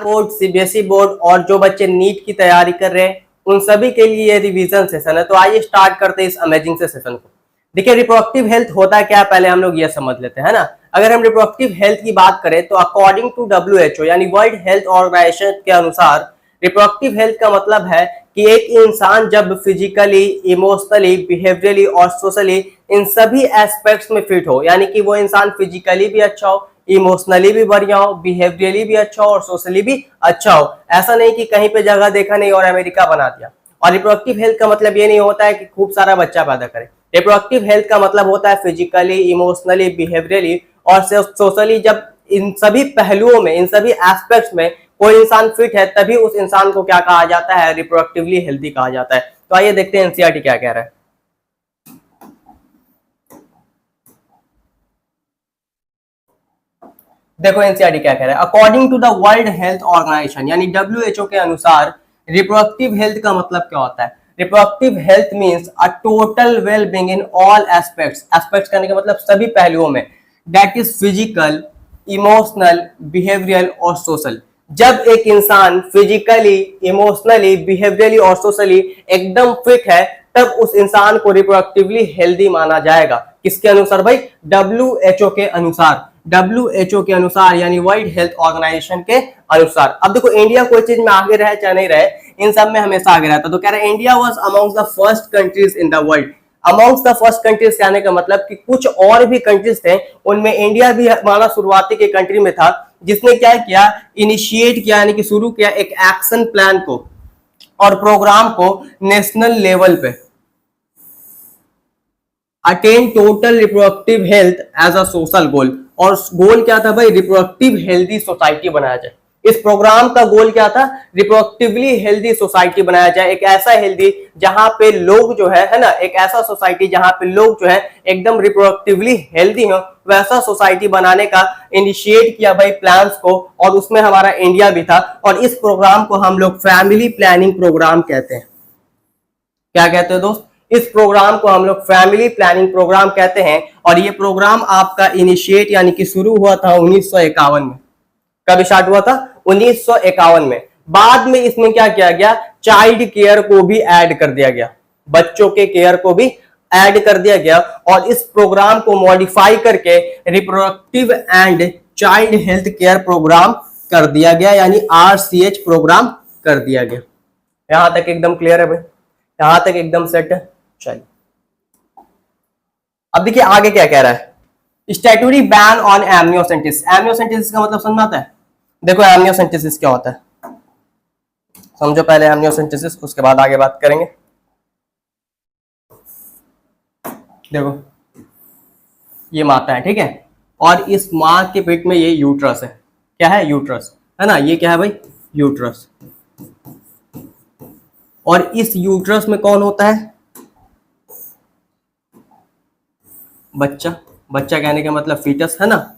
Board, CBSE board और जो बच्चे नीट की तैयारी कर रहे हैं उन सभी के लिए ये रिवीजन सेशन है। तो आइए स्टार्ट करते हैं इस अमेजिंग से सेशन को। देखिए रिप्रोडक्टिव हेल्थ होता है क्या, पहले हम लोग ये समझ लेते हैं, है ना। अगर हम रिप्रोडक्टिव हेल्थ की बात करें तो अकॉर्डिंग टू WHO यानी वर्ल्ड हेल्थ ऑर्गेनाइजेशन के अनुसार रिप्रोडक्टिव हेल्थ का मतलब है कि एक इंसान जब फिजिकली, इमोशनली, बिहेवियरली और सोशली इन सभी एस्पेक्ट्स में फिट हो, यानी कि वो इंसान फिजिकली भी अच्छा हो, इमोशनली भी बढ़िया हो, बिहेवियरली भी अच्छा हो और सोशली भी अच्छा हो। ऐसा नहीं कि कहीं पे जगह देखा नहीं और अमेरिका बना दिया। और रिप्रोडक्टिव हेल्थ का मतलब ये नहीं होता है कि खूब सारा बच्चा पैदा करे। रिप्रोडक्टिव हेल्थ का मतलब होता है फिजिकली, इमोशनली, बिहेवियरली और सोशली, जब इन सभी पहलुओं में, इन सभी एस्पेक्ट्स में कोई इंसान फिट है तभी उस इंसान को क्या कहा जाता है, रिप्रोडक्टिवली हेल्दी कहा जाता है। तो आइए देखते हैं एनसीईआरटी क्या कह रहा है। देखो एनसीईआरटी क्या कह रहा है। According to the World Health Organization यानी WHO के अनुसार रिप्रोडक्टिव हेल्थ का मतलब क्या होता है। Reproductive health means a total well being in all aspects. Aspects कहने का मतलब सभी पहलुओं में, that is physical, emotional, behavioural और सोशल। जब एक इंसान फिजिकली, इमोशनली, बिहेवियरली और सोशली एकदम फिट है तब उस इंसान को रिप्रोडक्टिवली हेल्दी माना जाएगा। किसके अनुसार भाई? WHO के अनुसार। WHO के अनुसार यानी वर्ल्ड हेल्थ ऑर्गेनाइजेशन के अनुसार। अब देखो इंडिया कोई चीज में आगे रहे चाहे नहीं रहे, इन सब में हमेशा आगे रहता। तो कह रहे हैं India was amongst the first countries in the world. Amongst the first countries कहने का मतलब कि कुछ और भी कंट्रीज थे, उनमें इंडिया भी हमारा शुरुआती के कंट्री में था, जिसने क्या किया, इनिशिएट किया यानी कि शुरू किया एक एक्शन प्लान को और प्रोग्राम को नेशनल लेवल पे, attain total reproductive health as a social goal. और गोल क्या था भाई? रिप्रोडक्टिव हेल्दी सोसाइटी बनाया जाए। इस प्रोग्राम का गोल क्या था? रिप्रोडक्टिवली हेल्दी सोसाइटी बनाया जाए, एक ऐसा हेल्दी जहां पे लोग जो है ना, एक ऐसा सोसाइटी जहां पे लोग जो है एकदम रिप्रोडक्टिवली हेल्दी हो, वैसा सोसाइटी बनाने का इनिशिएट किया भाई प्लान्स को, और उसमें हमारा इंडिया भी था। और इस प्रोग्राम को हम लोग फैमिली प्लानिंग प्रोग्राम कहते हैं। क्या कहते हैं दोस्त? इस प्रोग्राम को हम लोग फैमिली प्लानिंग प्रोग्राम कहते हैं। और ये प्रोग्राम आपका इनिशिएट यानी कि शुरू हुआ था 1951 में। कब स्टार्ट हुआ था? 1951 में। बाद में इसमें क्या किया गया? चाइल्ड केयर को भी ऐड कर दिया गया, बच्चों के केयर को भी ऐड कर दिया गया। और इस प्रोग्राम को मॉडिफाई करके reproductive and child health care programme कर दिया गया, यानी RCH प्रोग्राम कर दिया गया। यहां तक एकदम क्लियर है भाई? यहां तक एकदम सेट है? चलिए अब देखिए आगे क्या कह रहा है। Statutory ban on amniocentesis. Amniocentesis का मतलब समझ में आता है? देखो एमनियोसेंटेसिस क्या होता है समझो पहले एमनियोसेंटेसिस, उसके बाद आगे बात करेंगे। देखो ये माता है, ठीक है, और इस मां के पेट में ये यूट्रस है। क्या है? यूट्रस है ना। ये क्या है भाई? यूट्रस। और इस यूट्रस में कौन होता है? बच्चा। बच्चा कहने का मतलब फीटस है ना।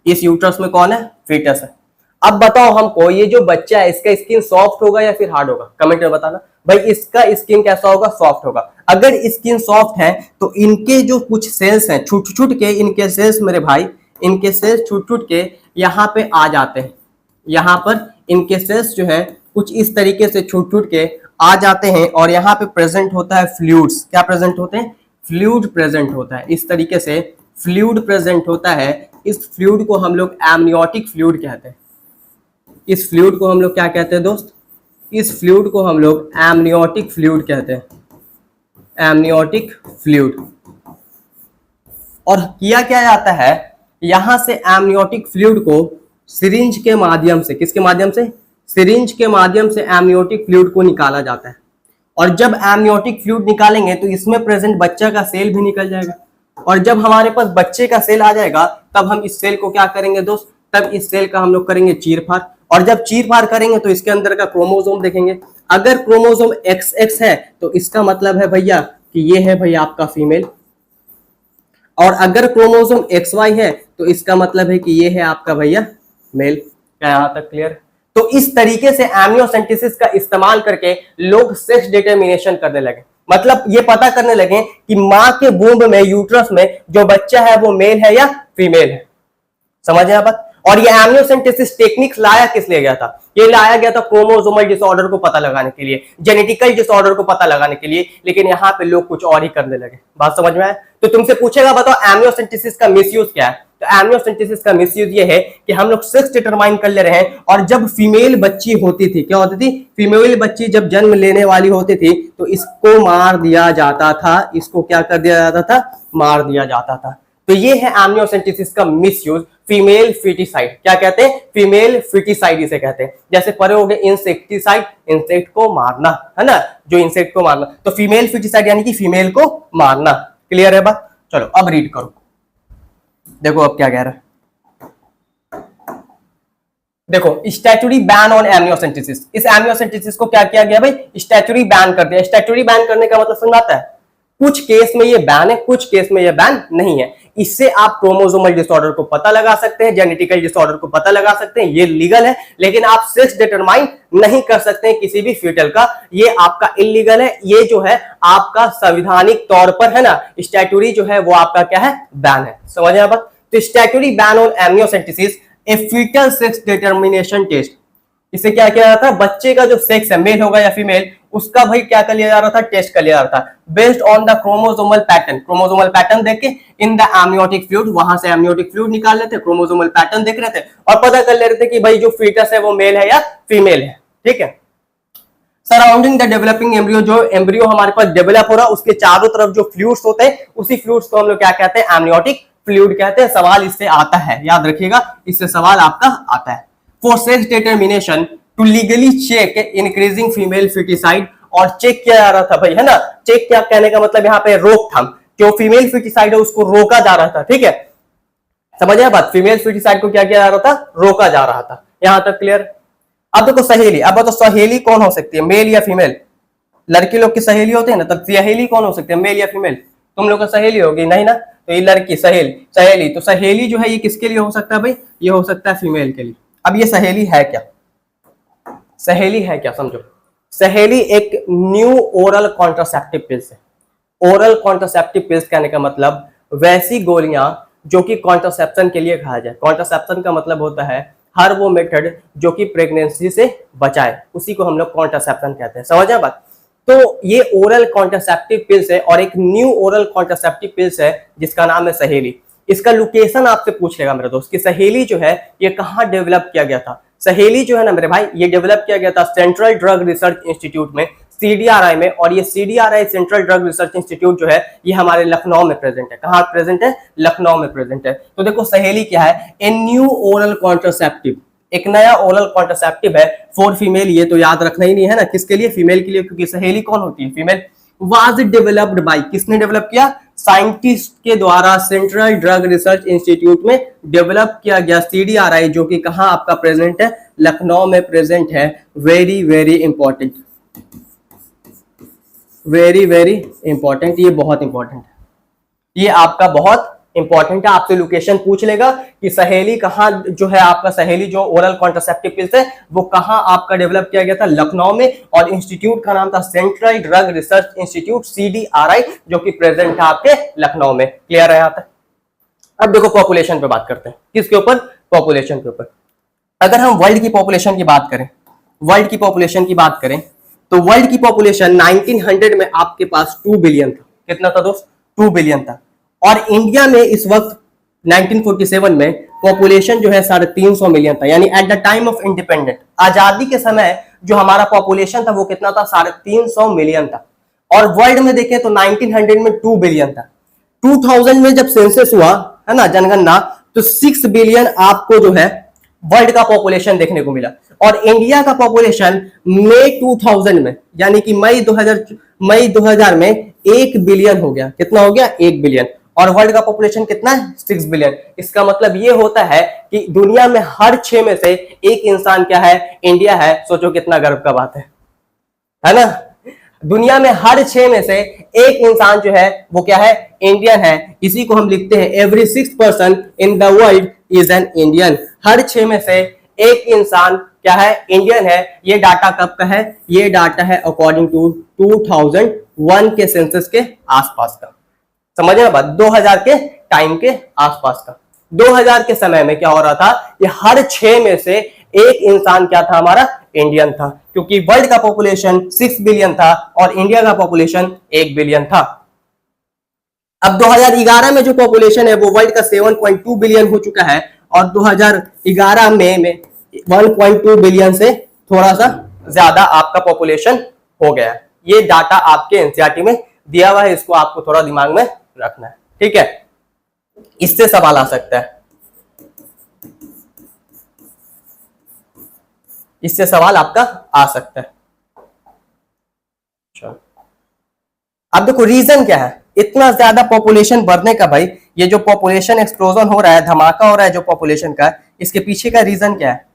इस यूट्रस में कौन है? फीटस है। अब बताओ हमको, ये जो बच्चा है इसका स्किन सॉफ्ट होगा या फिर हार्ड होगा? कमेंट में बताना भाई, इसका स्किन कैसा होगा? सॉफ्ट होगा। अगर स्किन सॉफ्ट है तो इनके जो कुछ सेल्स हैं छूट छूट के, इनके सेल्स मेरे भाई, इनके सेल्स छूट छूट के यहाँ पे आ जाते हैं। यहाँ पर इनके सेल्स जो है कुछ इस तरीके से छूट छूट के आ जाते हैं और यहाँ पे प्रेजेंट होता है फ्लूइड्स। क्या प्रेजेंट होते हैं? फ्लूइड प्रेजेंट होता है। इस तरीके से फ्लूइड प्रेजेंट होता है। इस फ्लूइड को हम लोग एमनियोटिक फ्लूइड कहते हैं। इस फ्लूइड को हम लोग क्या कहते हैं दोस्त? इस फ्लूइड को हम लोग एमनियोटिक फ्लूइड कहते हैं। Amniotic fluid. और किया क्या जाता है, यहां से एमनियोटिक फ्लूइड को सिरिंज के माध्यम से, किसके माध्यम से? सिरिंज के माध्यम से एमनियोटिक फ्लूइड को निकाला जाता है। और जब एमनियोटिक फ्लूइड निकालेंगे तो इसमें प्रेजेंट बच्चा का सेल भी निकल जाएगा। और जब हमारे पास बच्चे का सेल आ जाएगा तब हम इस सेल को क्या करेंगे दोस्त? तब इस सेल का हम लोग करेंगे चीरफाड़। और जब चीरफाड़ करेंगे तो इसके अंदर का क्रोमोसोम देखेंगे। अगर क्रोमोसोम XX है तो इसका मतलब है भैया कि ये है भैया आपका फीमेल। और अगर क्रोमोसोम XY है तो इसका मतलब है कि ये है आपका भैया मेल। क्या यहां तक क्लियर? तो इस तरीके से एमनियोसेंटेसिस का इस्तेमाल करके लोग सेक्स डिटरमिनेशन करने लगे। मतलब ये पता करने लगे कि मां के वूम्ब में, यूट्रस में जो बच्चा है वो मेल है या फीमेल है। समझ रहे आप बात? और ये एमनियोसेंटेसिस टेक्निक लाया किस लिए गया था? ये लाया गया था क्रोमोसोमल डिसऑर्डर को पता लगाने के लिए, जेनेटिकल डिसऑर्डर को पता लगाने के लिए, लेकिन यहाँ पे लोग कुछ और ही करने लगे। बात समझ में आए? तो तुमसे पूछेगा बताओ एमनियोसेंटेसिस का मिसयूज क्या है? तो एमनियोसेंटेसिस का मिसयूज ये है कि हम लोग सेक्स डिटरमाइन कर ले रहे हैं, और जब फीमेल बच्ची होती थी, क्या होती थी? फीमेल बच्ची जब जन्म लेने वाली होती थी तो इसको मार दिया जाता था, इसको क्या कर दिया जाता था? मार दिया जाता था। तो ये है एमनियोसेंटेसिस का मिसयूज, फीमेल फिटिसाइड। क्या कहते हैं? फीमेल फिटिसाइड इसे कहते हैं। जैसे परे हो गए इंसेक्टिसाइड, इंसेक्ट को मारना, है ना, जो इंसेक्ट को मारना। तो फीमेल फिटिसाइड यानी कि फीमेल को मारना। क्लियर है बात? चलो अब रीड करो, देखो अब क्या कह रहा है। देखो स्टैट्यूटरी बैन ऑन एमनियोसेंटेसिस, इस एमनियोसेंटेसिस को क्या किया गया भाई? स्टैट्यूटरी बैन कर दिया। स्टैट्यूटरी बैन करने का मतलब समझ आता है? कुछ केस में ये बैन है, कुछ केस में ये बैन नहीं है। इससे आप क्रोमोसोमल डिसऑर्डर को पता लगा सकते हैं, जेनेटिकल डिसऑर्डर को पता लगा सकते हैं, ये लीगल है, लेकिन आप सेक्स डिटरमाइन नहीं कर सकते हैं किसी भी फीटल का, ये आपका इलीगल है। ये जो है आपका संवैधानिक तौर पर, है ना, स्टैट्यूटरी जो है वो आपका क्या है? बैन है। समझ में बात? तो statutory ban on amniocentesis a foetal sex determination test, इसे क्या किया जाता है? बच्चे का जो सेक्स है, मेल होगा या फीमेल, उसका भाई क्या कर लिया जा रहा था? टेस्ट कर लिया जा रहा था, based on the chromosomal pattern. Chromosomal pattern देख के इन द एमनियोटिक फ्लूइड, वहां से एमनियोटिक फ्लूइड निकाल लेते, क्रोमोसोमल पैटर्न देख रहे थे और पता कर ले रहे थे कि भाई जो फीटस है वो मेल है या फीमेल है। ठीक है। सराउंडिंग द डेवलपिंग एम्ब्रियो, जो एम्ब्रियो हमारे पास डेवलप हो रहा है उसके चारों तरफ जो फ्लूइड्स होते हैं, उसी फ्लूइड्स को हम लोग क्या कहते हैं? एमनियोटिक फ्लूइड कहते हैं। सवाल इससे आता है, याद रखिएगा, इससे सवाल आपका आता है। For sex determination to legally check increasing female foeticide, और चेक किया जा रहा था भाई, है ना। चेक क्या कहने का मतलब यहाँ पे? रोकथाम। जो फीमेल फिटिसाइड है उसको रोका जा रहा था। ठीक है, समझ आया बात? फीमेल फिटिसाइड को क्या किया जा रहा था? रोका जा रहा था। यहां तक क्लियर? अब देखो सहेली, अब तो सहेली कौन हो सकती है? मेल या फीमेल? लड़की लोग की सहेली होती है ना, तब सहेली कौन हो सकती है? मेल या फीमेल? तुम लोग का सहेली होगी नहीं ना, तो ये लड़की सहेली, तो सहेली जो है ये किसके लिए हो सकता है भाई? ये हो सकता है फीमेल के लिए। अब ये सहेली है क्या? सहेली है क्या? समझो, सहेली एक न्यू ओरल कॉन्ट्रासेप्टिव पिल्स है। ओरल कॉन्ट्रासेप्टिव पिल्स कहने का मतलब वैसी गोलियां जो कि कॉन्ट्रासेप्शन के लिए खाया जाए। कॉन्ट्रासेप्शन का मतलब होता है हर वो मेथड जो कि प्रेगनेंसी से बचाए, उसी को हम लोग कॉन्ट्रासेप्शन कहते हैं। समझ आए बात? तो ये ओरल कॉन्ट्रासेप्टिव पिल्स है और एक न्यू ओरल कॉन्ट्रासेप्टिव पिल्स है जिसका नाम है सहेली। इसका लोकेशन आपसे पूछ लेगा मेरे दोस्त कि सहेली जो है ये कहाँ डेवलप किया गया था। सहेली जो है ना मेरे भाई, ये डेवलप किया गया था सेंट्रल ड्रग रिसर्च इंस्टीट्यूट में, सीडीआरआई में। और ये CDRI central drug research institute जो है ये हमारे लखनऊ में प्रेजेंट है। कहाँ प्रेजेंट है? लखनऊ में प्रेजेंट है। तो देखो सहेली क्या है? ए न्यू ओरल कॉन्ट्रासेप्टिव, एक नया ओरल कॉन्ट्रासेप्टिव है फॉर फीमेल। ये तो याद रखना ही नहीं है ना, किसके लिए? फीमेल के लिए, क्योंकि सहेली कौन होती है? फीमेल। वाज डेवलप्ड बाय, किसने डेवलप किया? साइंटिस्ट के द्वारा सेंट्रल ड्रग रिसर्च इंस्टीट्यूट में डेवलप किया गया। सीडीआरआई जो कि कहां आपका प्रेजेंट है? लखनऊ में प्रेजेंट है। Very very important, very very important, ये बहुत इंपॉर्टेंट है, ये आपका बहुत इंपॉर्टेंट है। आपसे लोकेशन पूछ लेगा कि सहेली कहाँ जो है आपका, सहेली जो ओरल कॉन्ट्रासेप्टिव पिल्स है वो कहाँ आपका डेवलप किया गया था? लखनऊ में। और इंस्टीट्यूट का नाम था central drug research institute CDRI, जो कि प्रेजेंट है आपके लखनऊ में। क्लियर है यहाँ तक? अब देखो पॉपुलेशन पे बात करते हैं। किसके ऊपर? पॉपुलेशन के ऊपर। अगर हम वर्ल्ड की पॉपुलेशन की बात करें, वर्ल्ड की पॉपुलेशन की बात करें तो वर्ल्ड की पॉपुलेशन 1900 में आपके पास 2 बिलियन था। कितना था दोस्त? 2 बिलियन था। और इंडिया में इस वक्त 1947 में पॉपुलेशन जो है 350 मिलियन था। यानी at the time of independent, आजादी के समय जो हमारा पॉपुलेशन था वो कितना था? 350 मिलियन था। और वर्ल्ड में देखें तो 1900 में 2 बिलियन था। 2000 में जब सेंसस हुआ है ना, जनगणना, तो 6 बिलियन आपको जो है वर्ल्ड का पॉपुलेशन देखने को मिला। और इंडिया का पॉपुलेशन मई 2000 में, यानी कि मई 2000 में 1 बिलियन हो गया। कितना हो गया? 1 बिलियन। और वर्ल्ड का पॉपुलेशन कितना है? 6 बिलियन। इसका मतलब ये होता है कि दुनिया में हर 6 में से एक इंसान क्या है? इंडिया है। सोचो कितना गर्व का बात है ना? दुनिया में हर 6 में से एक इंसान जो है वो क्या है? इंडियन है। इसी को हम लिखते हैं every 6th person in the world is an Indian. हर 6 में से एक इंसान क्या है? इंडियन है। ये डाटा कब का है? ये डाटा है अकॉर्डिंग टू 2001 के सेंसस के आसपास का। समझ रहे बात? 2000 के टाइम के आसपास का। 2000 के समय में क्या हो रहा था कि हर 6 में से एक इंसान क्या था, हमारा इंडियन था, क्योंकि वर्ल्ड का पॉपुलेशन 6 बिलियन था और इंडिया का पॉपुलेशन 1 बिलियन था। अब 2011 में जो पॉपुलेशन है वो वर्ल्ड का 7.2 बिलियन हो चुका है और 2011 में 1.2 बिलियन से थोड़ा सा ज्यादा आपका पॉपुलेशन हो गया है। ये डाटा आपके एनसीईआरटी में दिया हुआ है, इसको आपको थोड़ा दिमाग में रखना है, ठीक है। इससे सवाल आ सकता है, इससे सवाल आपका आ सकता है। अब देखो रीजन क्या है इतना ज्यादा पॉपुलेशन बढ़ने का, भाई ये जो पॉपुलेशन एक्सप्लोजन हो रहा है, धमाका हो रहा है जो पॉपुलेशन का, इसके पीछे का रीजन क्या है,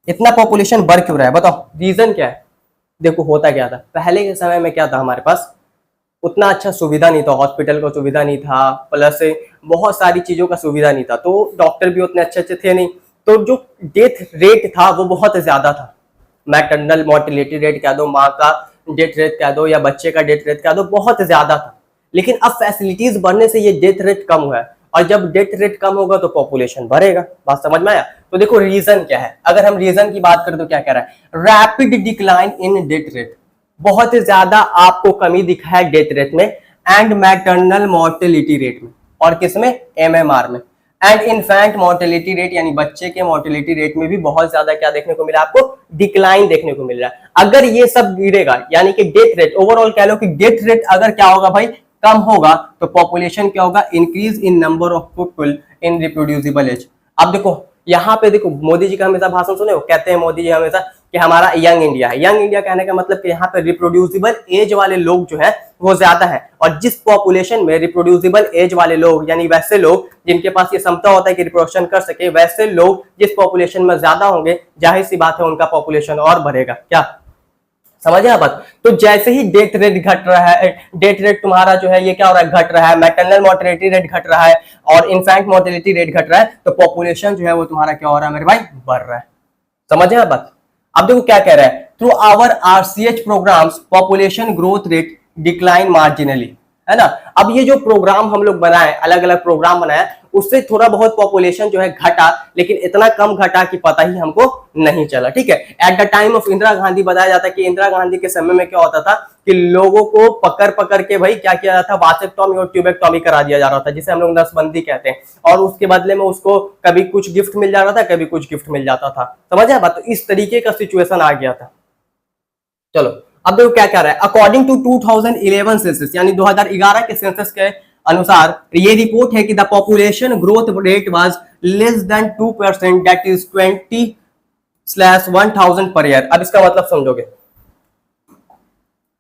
इतना पॉपुलेशन बढ़ क्यों रहा है, बताओ रीजन क्या है। देखो होता क्या था, पहले के समय में क्या था, हमारे पास उतना अच्छा सुविधा नहीं था, हॉस्पिटल का सुविधा नहीं था, प्लस बहुत सारी चीजों का सुविधा नहीं था, तो डॉक्टर भी उतने अच्छे अच्छे थे नहीं, तो जो डेथ रेट था वो बहुत ज्यादा था। मैटरनल मोर्टिलिटी रेट कह दो, माँ का डेथ रेट कह दो या बच्चे का डेथ रेट कह दो, बहुत ज्यादा था। लेकिन अब फैसिलिटीज बढ़ने से ये डेथ रेट कम हुआ है, और जब डेथ रेट कम होगा तो पॉपुलेशन बढ़ेगा। बात समझ में आया। तो देखो रीजन क्या है, अगर हम रीजन की बात करें तो क्या कह रहा है, rapid decline in death rate, बहुत ज्यादा आपको कमी दिखा है डेथ रेट में, एंड मैटरनल मोर्टेलिटी रेट में, और किसमें, एमएमआर में, एंड इनफैंट मोर्टेलिटी रेट यानी बच्चे के मोर्टेलिटी रेट में भी बहुत ज्यादा क्या देखने को मिला, आपको डिक्लाइन देखने को मिल रहा है। अगर ये सब गिरेगा यानी कि डेथ रेट, ओवरऑल कह लो कि डेथ रेट अगर क्या होगा भाई, कम होगा, तो पॉपुलेशन क्या होगा, increase in number of people in reproducible age. अब देखो यहाँ पे देखो, मोदी जी का हमेशा भाषण सुने हो, कहते हैं मोदी जी हमेशा कि हमारा यंग इंडिया है। यंग इंडिया कहने का मतलब कि यहाँ पे रिप्रोड्यूसिबल एज वाले लोग जो है वो ज्यादा है, और जिस पॉपुलेशन में रिप्रोड्यूसिबल एज वाले लोग यानी वैसे लोग जिनके पास ये क्षमता होता है कि रिप्रोडक्शन कर सके, वैसे लोग जिस पॉपुलेशन में ज्यादा होंगे, जाहिर सी बात है उनका पॉपुलेशन और बढ़ेगा। क्या समझे आप बात। तो जैसे ही डेथ रेट घट रहा है, डेथ रेट तुम्हारा जो है ये क्या हो रहा है, घट रहा है, मैटरनल मोर्टेलिटी रेट घट रहा है और इनफैंट मोर्टेलिटी रेट घट रहा है, तो पॉपुलेशन जो है वो तुम्हारा क्या हो रहा है मेरे भाई, बढ़ रहा है। समझे आप बात। अब देखो क्या कह रहा है, through our RCH programmes population growth rate decline marginally, है ना। अब ये जो प्रोग्राम हम लोग बनाए, अलग अलग प्रोग्राम बनाए, उससे थोड़ा बहुत पॉपुलेशन जो है घटा, लेकिन इतना कम घटा कि पता ही हमको नहीं चला, ठीक है। At the time of Indira Gandhi बताया जाता है कि इंदिरा गांधी के समय में क्या होता था कि लोगों को पकड़ पकड़ के भाई क्या किया जाता था, वासेक्टॉमी और ट्यूबेक्टॉमी करा दिया जा रहा था, जिसे हम लोग नसबंदी कहते हैं, और उसके बदले में उसको कभी कुछ गिफ्ट मिल जा रहा था, कभी कुछ गिफ्ट मिल जाता था। समझे बात। तो इस तरीके का सिचुएशन आ गया था। चलो अब देखो क्या कह रहा है, अकॉर्डिंग टू 2011 सेंसस यानी 2011 के सेंसस के अनुसार ये रिपोर्ट है कि the population growth rate was less than 2%, that is 20/1000 per year. अब इसका मतलब समझोगे,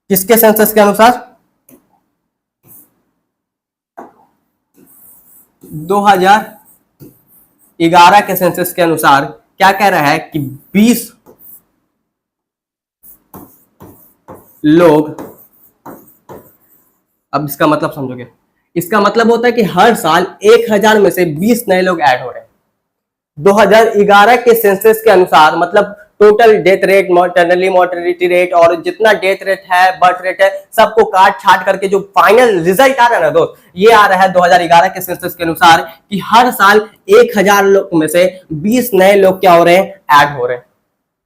किसके सेंसस के अनुसार, 2011 के सेंसस के अनुसार क्या कह रहा है कि 20 लोग, अब इसका मतलब समझोगे, इसका मतलब होता है कि हर साल 1000 में से 20 नए लोग ऐड हो रहे हैं। 2011 के सेंसस के अनुसार मतलब total death rate, mortality mortality rate और जितना डेथ रेट है, बर्थ रेट है, सबको काट छाट करके जो फाइनल रिजल्ट आ रहा है ना दोस्त, ये आ रहा है 2011 के सेंसस के अनुसार कि हर साल 1000 लोग में से 20 नए लोग क्या हो रहे हैं, ऐड हो रहे हैं।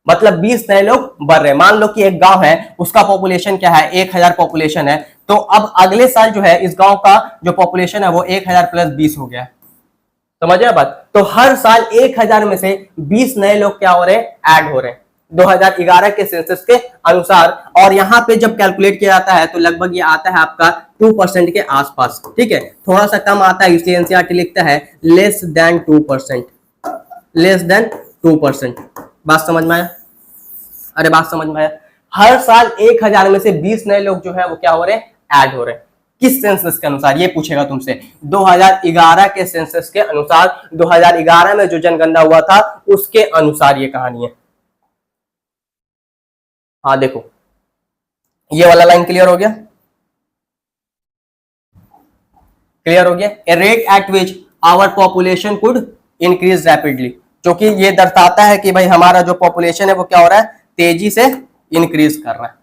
मतलब 20 नए लोग बढ़ रहे हैं। मान लो कि एक गांव है, उसका पॉपुलेशन क्या है, 1000 पॉपुलेशन है, तो अब अगले साल जो है इस गांव का जो पॉपुलेशन है वो 1000 प्लस 20 हो गया। समझिए बात। तो हर साल 1000 में से 20 नए लोग क्या हो रहे हैं, ऐड हो रहे हैं 2011 के सेंसस के अनुसार। और यहाँ पे जब कैलकुलेट किया जाता है तो लगभग ये आता है आपका 2% के आसपास, ठीक है। थोड़ा सा कम आता है, इसलिए एनसीईआरटी लिखता है लेस देन 2%, लेस देन 2%। बात समझ में आया, अरे बात समझ में आया। हर साल 1000 में से 20 नए लोग जो है वो क्या हो रहे हैं, ऐड हो रहे हैं। किस सेंसस के अनुसार, ये पूछेगा तुमसे। 2011 के सेंसस के अनुसार, 2011 में जो जनगणना हुआ था उसके अनुसार ये कहानी है। हाँ देखो, ये वाला लाइन क्लियर हो गया, क्लियर हो गया। A rate at which our population could increase rapidly, जो कि ये दर्शाता है कि भाई हमारा जो पॉपुलेशन है वो क्या हो रहा है, तेजी से इंक्रीज कर रहा है।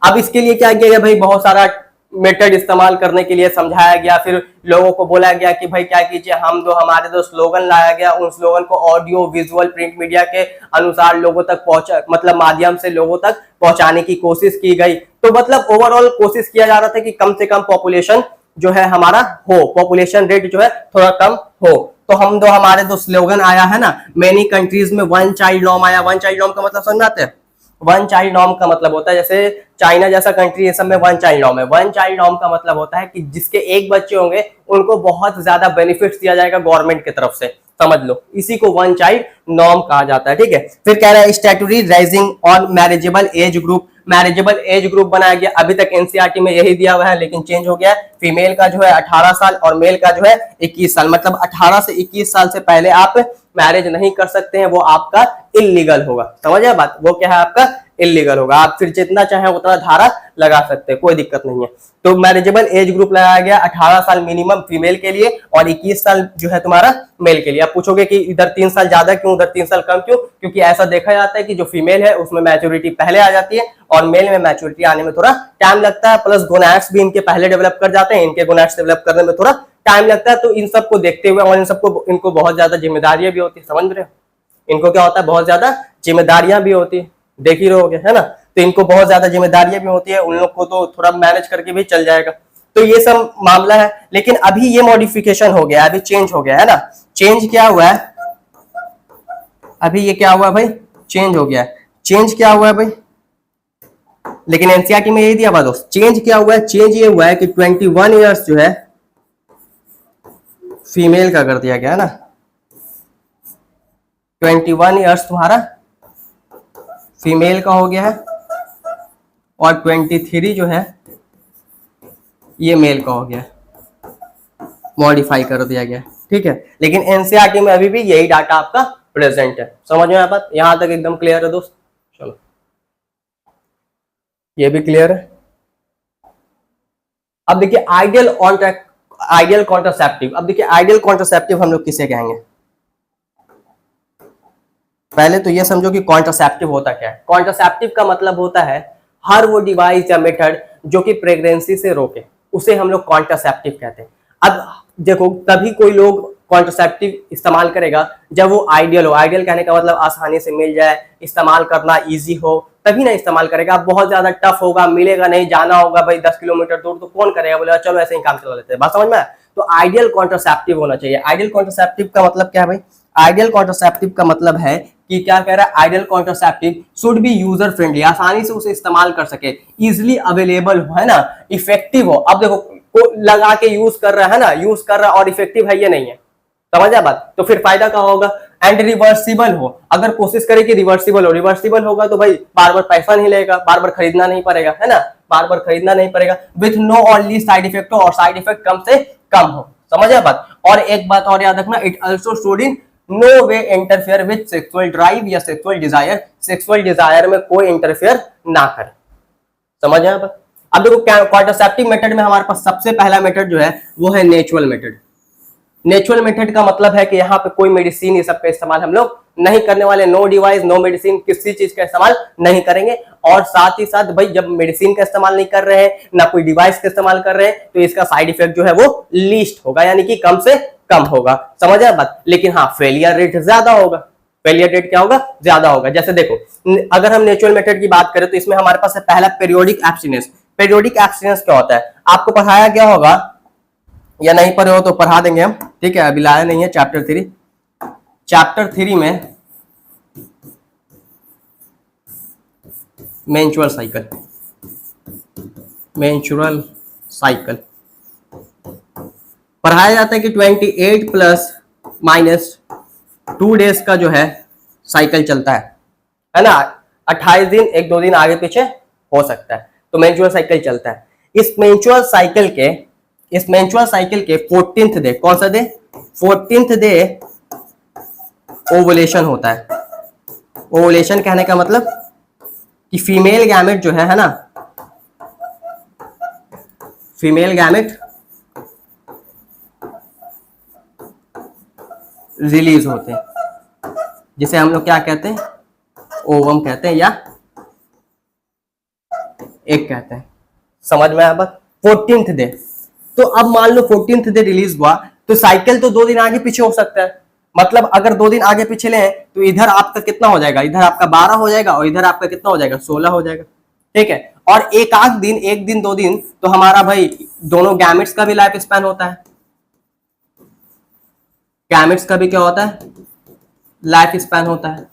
अब इसके लिए क्या किया गया भाई, बहुत सारा मेथड इस्तेमाल करने के लिए समझाया गया, फिर लोगों को बोला गया कि भाई क्या कीजिए, हमारे दो स्लोगन लाया गया, उन स्लोगन को ऑडियो विजुअल प्रिंट मीडिया के अनुसार लोगों तक पहुंचा, मतलब माध्यम से लोगों तक पहुंचाने की कोशिश की गई। तो मतलब ओवरऑल कोशिश किया जा रहा था कि कम से कम पॉपुलेशन जो है हमारा हो, पॉपुलेशन रेट जो है थोड़ा कम हो। तो हमारे दो स्लोगन आया है ना, मेनी कंट्रीज में वन चाइल्ड नॉर्म आया। वन चाइल्ड नॉर्म का मतलब समझ में आता है? वन चाइल्ड नॉर्म का मतलब होता है, जैसे चाइना जैसा कंट्री ये सब में वन चाइल्ड नॉर्म है। वन चाइल्ड नॉर्म का मतलब होता है कि जिसके एक बच्चे होंगे उनको बहुत ज्यादा बेनिफिट्स दिया जाएगा गवर्नमेंट की तरफ से, समझ लो, इसी को वन चाइल्ड नॉर्म कहा जाता है। ठीक है, फिर कह रहा है statutory rising on marriageable age group. Marriageable age group बनाया गया, अभी तक एनसीईआरटी में यही दिया हुआ है लेकिन चेंज हो गया है। फीमेल का जो है 18 साल और मेल का जो है 21 साल, मतलब 18 से 21 साल से पहले आप मैरिज नहीं कर सकते हैं, वो आपका इलीगल होगा। समझ आया बात? वो क्या है आपका इलीगल होगा। आप फिर जितना चाहे उतना धारा लगा सकते हैं, कोई दिक्कत नहीं है। तो मैरिजेबल एज ग्रुप लगाया गया 18 साल मिनिमम फीमेल के लिए और 21 साल जो है तुम्हारा मेल के लिए। आप पूछोगे कि इधर 3 साल ज्यादा क्यों, उधर 3 साल कम क्यों? क्योंकि ऐसा देखा जाता है कि जो फीमेल है उसमें मैच्योरिटी पहले आ जाती है और मेल में मैच्योरिटी आने में थोड़ा टाइम लगता है, प्लस गोनैड्स भी इनके पहले डेवलप कर जाते हैं, इनके गोनैड्स डेवलप करने में थोड़ा टाइम लगता है। तो इन सबको देखते हुए और इनको बहुत ज्यादा जिम्मेदारियां भी होती है, समझ रहे हो? इनको क्या होता है, बहुत ज्यादा जिम्मेदारियां भी होती है, देख ही रहोगे है ना। तो इनको बहुत ज्यादा जिम्मेदारियां भी होती है, उन लोग को तो थोड़ा मैनेज करके भी चल जाएगा। तो ये सब मामला है। लेकिन अभी ये मॉडिफिकेशन हो गया, अभी चेंज हो गया है ना। चेंज क्या हुआ है अभी, ये क्या हुआ भाई, चेंज हो गया है। चेंज क्या हुआ है भाई, लेकिन एनसीईआरटी में यही दिया हुआ दोस्त। चेंज क्या हुआ है, चेंज ये हुआ है कि 21 ईयर्स जो है फीमेल का कर दिया गया है ना। 21 ईयर्स तुम्हारा फीमेल का हो गया है और 23 जो है ये मेल का हो गया, मॉडिफाई कर दिया गया। ठीक है, लेकिन एनसीईआरटी में अभी भी यही डाटा आपका प्रेजेंट है। समझ में आया बात? यहां तक एकदम क्लियर है दोस्त? चलो, ये भी क्लियर है। अब देखिए आइडियल कॉन्ट्रासेप्टिव। अब देखिए आइडियल कॉन्ट्रासेप्टिव हम लोग किसे कहेंगे? पहले तो ये समझो कि कॉन्ट्रासेप्टिव होता क्या है। कॉन्ट्रासेप्टिव का मतलब होता है हर वो डिवाइस या मेथड जो कि प्रेगनेंसी से रोके, उसे हम लोग कॉन्ट्रासेप्टिव कहते हैं। अब देखो, तभी कोई लोग कॉन्ट्रासेप्टिव इस्तेमाल करेगा जब वो आइडियल हो। आइडियल कहने का मतलब आसानी से मिल जाए, इस्तेमाल करना इजी हो, तभी ना इस्तेमाल करेगा। अब बहुत ज्यादा टफ होगा, मिलेगा नहीं, जाना होगा भाई 10 किलोमीटर दूर, तो कौन करेगा? बोलेगा चलो ऐसे ही काम चला लेते हैं। बात समझ में आया? तो आइडियल कॉन्ट्रासेप्टिव होना चाहिए। आइडियल कॉन्ट्रासेप्टिव का मतलब क्या है भाई? आइडियल कॉन्ट्रासेप्टिव का मतलब है कि क्या कह रहा है, ideal contraceptive should be user friendly, आसानी से उसे इस्तेमाल कर सके, इजिली अवेलेबल हो, है ना, इफेक्टिव हो। अब देखो, को लगा के यूज कर रहा है ना, यूज कर रहा और इफेक्टिव है ये नहीं है, समझ आया बात? तो फिर फायदा क्या होगा? एंड रिवर्सिबल हो। अगर कोशिश करे कि रिवर्सिबल हो, रिवर्सिबल होगा तो भाई बार बार पैसा नहीं लगेगा, बार बार खरीदना नहीं पड़ेगा, है ना, बार बार खरीदना नहीं पड़ेगा। With no only side effect हो, और साइड इफेक्ट कम से कम हो। समझ आया बात? और एक बात और याद रखना, it also should in no way interfere with sexual drive या सेक्सुअल डिजायर। सेक्सुअल डिजायर में कोई इंटरफेयर ना करे। समझ आया बात? अब देखो, कॉन्ट्रासेप्टिव मेथड में हमारे पास सबसे पहला मेथड जो है वो है नेचुरल मेथड। नेचुरल मेथड का मतलब है कि यहाँ पे कोई मेडिसिन ये सब का इस्तेमाल हम लोग नहीं करने वाले। नो डिवाइस, नो मेडिसिन, किसी चीज का इस्तेमाल नहीं करेंगे। और साथ ही साथ भाई, जब मेडिसिन का इस्तेमाल नहीं कर रहे हैं, ना कोई डिवाइस का इस्तेमाल कर रहे हैं, तो इसका साइड इफेक्ट जो है वो लीस्ट होगा, यानी कि कम से कम होगा। समझ आया बात? लेकिन हाँ, फेलियर रेट ज्यादा होगा। फेलियर रेट क्या होगा? ज्यादा होगा। जैसे देखो, अगर हम नेचुरल मेथड की बात करें तो इसमें हमारे पास है पहला पीरियोडिक एब्स्टिनेंस। पीरियोडिक एब्स्टिनेंस क्या होता है? आपको पढ़ाया गया होगा, या नहीं पढ़े हो तो पढ़ा देंगे हम, ठीक है, अभी लाया नहीं है। चैप्टर 3 में मेंस्ट्रुअल साइकिल पढ़ाया जाता है कि 28 प्लस माइनस 2 डेज का जो है साइकिल चलता है ना। 28 दिन, 1-2 दिन आगे पीछे हो सकता है, तो मेंस्ट्रुअल साइकिल चलता है। इस मेंस्ट्रुअल साइकिल के 14th डे, कौन सा डे? 14th डे ओवुलेशन होता है। ओवुलेशन कहने का मतलब कि फीमेल गैमेट जो है ना, फीमेल गैमेट रिलीज होते हैं, जिसे हम लोग क्या कहते हैं? ओवम कहते हैं या एग कहते हैं। समझ में आया बात? 14th day. तो अब मान लो 14th डे रिलीज हुआ, तो साइकिल तो 2 दिन आगे पीछे हो सकता है। मतलब अगर 2 दिन आगे पीछे ले तो इधर आपका कितना हो जाएगा, इधर आपका 12 हो जाएगा और इधर आपका कितना हो जाएगा, 16 हो जाएगा। ठीक है, और एक आध दिन, 1 दिन 2 दिन तो हमारा भाई दोनों गैमेट्स का भी लाइफ स्पैन होता है। गैमेट्स का भी क्या होता है, लाइफ स्पैन होता है।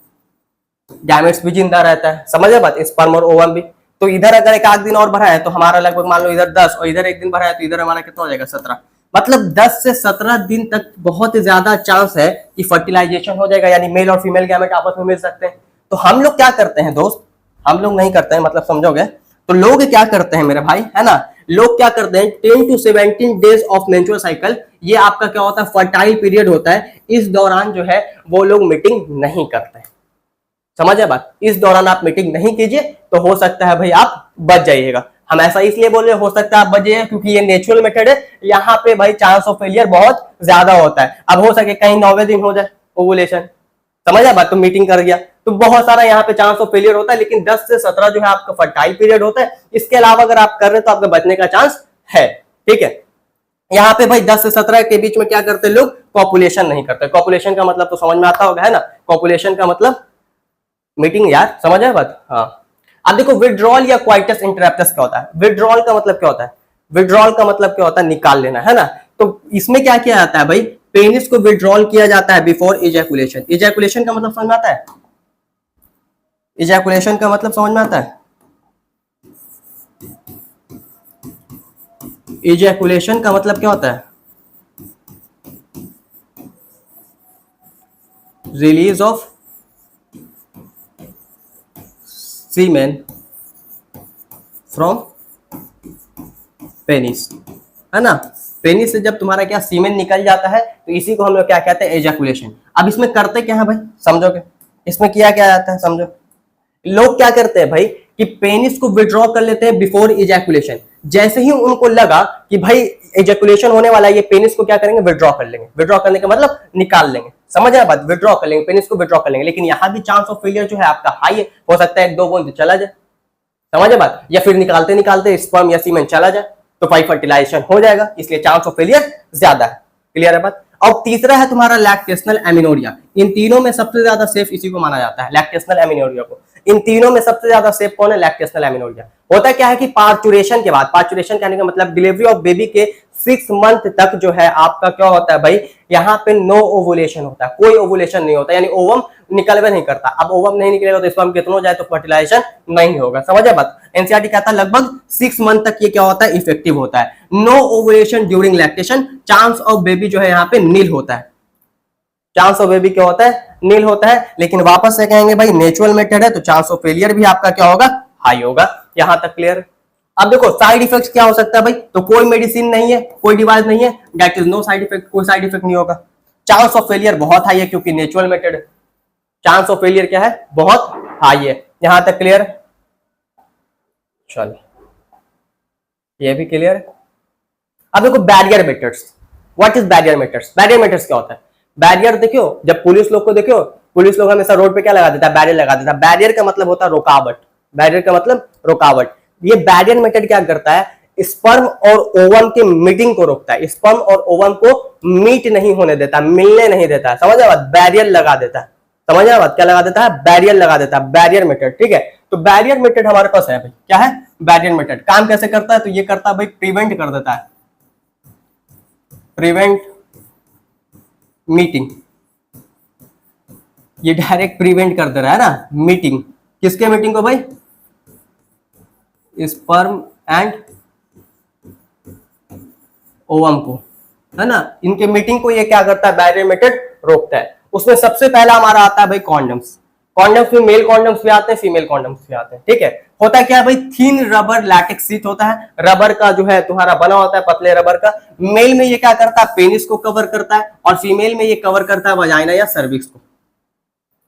गैमेट्स भी जिंदा रहता है, समझ बात, स्पर्म और ओवम भी। तो इधर अगर एक आध दिन और बढ़ा है तो हमारा लगभग मान लो इधर 10 और इधर 1 दिन बढ़ा है तो इधर हमारा कितना हो जाएगा, 17। मतलब 10 से 17 दिन तक बहुत ज्यादा चांस है कि फर्टिलाइजेशन हो जाएगा, यानी मेल और फीमेल गैमेट आपस में मिल सकते हैं। तो हम लोग क्या करते हैं दोस्त, हम लोग नहीं करते हैं, मतलब समझोगे। तो लोग क्या करते हैं मेरे भाई, है ना, लोग क्या करते हैं 10 to 17 days of menstrual cycle, ये आपका क्या होता है, फर्टाइल पीरियड होता है। इस दौरान जो है वो लोग मीटिंग नहीं करते हैं। समझे बात, इस दौरान आप मीटिंग नहीं कीजिए, तो हो सकता है भाई आप बच जाइएगा। हम ऐसा इसलिए बोल रहे हो सकता है आप बच जाइए क्योंकि ये नेचुरल मेथड है, यहाँ पे भाई चांस ऑफ फेलियर बहुत ज्यादा होता है। अब हो सके कहीं 9वें दिन हो जाए ओवुलेशन, समझा बात, तो मीटिंग कर गया तो बहुत सारा यहाँ पे चांस ऑफ फेलियर होता है। लेकिन 10 से 17 जो है आपका फर्टाइल पीरियड होता है। इसके अलावा अगर आप कर रहे हैं तो आपका बचने का चांस है। ठीक है, यहाँ पे भाई 10 से 17 के बीच में क्या करते हैं लोग, कॉपुलेशन नहीं करते। कॉपुलेशन का मतलब तो समझ में आता होगा, है ना, कॉपुलेशन का मतलब मीटिंग, यार समझ आया बात। हाँ, अब देखो विड्रॉल या क्वाइटस इंटरप्टस क्या होता है। विड्रॉल का मतलब क्या होता है, विड्रॉल का मतलब क्या होता है, निकाल लेना, है ना। तो इसमें क्या किया जाता है भाई, पेनिस को विड्रॉल किया जाता है बिफोर इजैकुलेशन। इजैकुलेशन का मतलब समझ में आता है, इजैकुलेशन का मतलब समझ में आता है, इजैकुलेशन का मतलब क्या होता है, release of semen from penis, है ना। पेनिस से जब तुम्हारा क्या सीमेन निकल जाता है तो इसी को हम लोग क्या कहते हैं, एजैकुलेशन। अब इसमें करते क्या है भाई, समझोगे, इसमें किया क्या जाता है, समझो। लोग क्या करते हैं भाई कि पेनिस को विड्रॉ कर लेते हैं बिफोर इजैकुलेशन। जैसे ही उनको लगा कि भाई इजैकुलेशन होने वाला है, ये पेनिस को क्या करेंगे, विड्रॉ कर लेंगे। विड्रॉ करने का मतलब निकाल लेंगे, समझ आया बात, विड्रॉ कर लेंगे, पेनिस को विड्रॉ कर लेंगे। लेकिन यहाँ भी चांस ऑफ फेलियर जो है आपका हाई है, हो सकता है 1-2 बूंद चला जाए, समझ बात, या फिर निकालते निकालते स्पर्म या सीमेन चला जाए तो भाई फर्टिलाइजेशन हो जाएगा, इसलिए चांस ऑफ फेलियर ज्यादा है। क्लियर है बात। और तीसरा है तुम्हारा लैक्टेशनल एमिनोरिया। इन तीनों में सबसे ज्यादा सेफ इसी को माना जाता है, लैक्टेशनल एमिनोरिया को। इन तीनों में सबसे ज्यादा सेफ कौन है, लैक्टेशनल एमिनोरिया। होता क्या है कि पार्चुरेशन के बाद, पार्चुरेशन कहने का मतलब डिलीवरी ऑफ बेबी के 6 मंथ तक जो है आपका क्या होता है भाई, यहाँ पे नो ओवुलेशन होता है, कोई ओवुलेशन नहीं होता, यानी ओवम निकलवे नहीं करता। अब ओवम नहीं निकलेगा तो स्पर्म कितना हो जाए तो फर्टिलाइजेशन नहीं होगा, समझे बात। एनसीईआरटी कहता है लगभग 6 मंथ तक ये क्या होता है, इफेक्टिव होता है। No ovulation during lactation, chance of baby जो है यहाँ पे नील होता है, चांस ऑफ बेबी क्या होता है, नील होता है। लेकिन वापस से कहेंगे भाई नेचुरल मेथड है तो चांस ऑफ फेलियर भी आपका क्या होगा, हाई होगा। यहां तक क्लियर। अब देखो साइड इफेक्ट्स क्या हो सकता है भाई, तो कोई मेडिसिन नहीं है, कोई डिवाइस नहीं है, that is no side effect, कोई साइड इफेक्ट नहीं होगा। चांस ऑफ फेलियर बहुत हाई है क्योंकि नेचुरल मेथड है, चांस ऑफ फेलियर क्या है, बहुत हाई है। यहां तक क्लियर, चलो ये भी क्लियर है। अब देखो barrier methods, what is barrier methods. Barrier methods क्या होता है, बैरियर देखियो, जब पुलिस लोग को देखियो, पुलिस लोग हमेशा रोड पे क्या लगा देता है, बैरियर लगा देता है। बैरियर का मतलब होता है रुकावट, बैरियर का मतलब रुकावट। ये बैरियर मेथड क्या करता है, स्पर्म और ओवम की मीटिंग को रोकता है, स्पर्म और ओवम को मीट नहीं होने देता, मिलने नहीं देता, समझ बात, बैरियर लगा देता है, समझ बात, क्या लगा देता है, बैरियर लगा देता है, बैरियर मेथड। ठीक है, तो बैरियर मेथड हमारे पास है भाई, क्या है, बैरियर मेथड। काम कैसे करता है, तो ये करता है भाई प्रिवेंट कर देता है, प्रिवेंट मीटिंग, ये डायरेक्ट प्रिवेंट कर दे रहा है ना मीटिंग, किसके मीटिंग को भाई, स्पर्म एंड ओवम को, है ना, इनके मीटिंग को ये क्या करता है, बैरियर मेथड रोकता है। उसमें सबसे पहला हमारा आता है भाई कॉन्डम्स। कॉन्डम्स में मेल कॉन्डम्स भी आते हैं, फीमेल कॉन्डम्स भी आते हैं। ठीक है, होता क्या है भाई, थिन रबर लैटेक्स शीट होता है, रबर का जो है तुम्हारा बना होता है, पतले रबर का। मेल में ये क्या करता है, पेनिस को कवर करता है, और फीमेल में ये कवर करता है वजाइना या सर्विक्स को।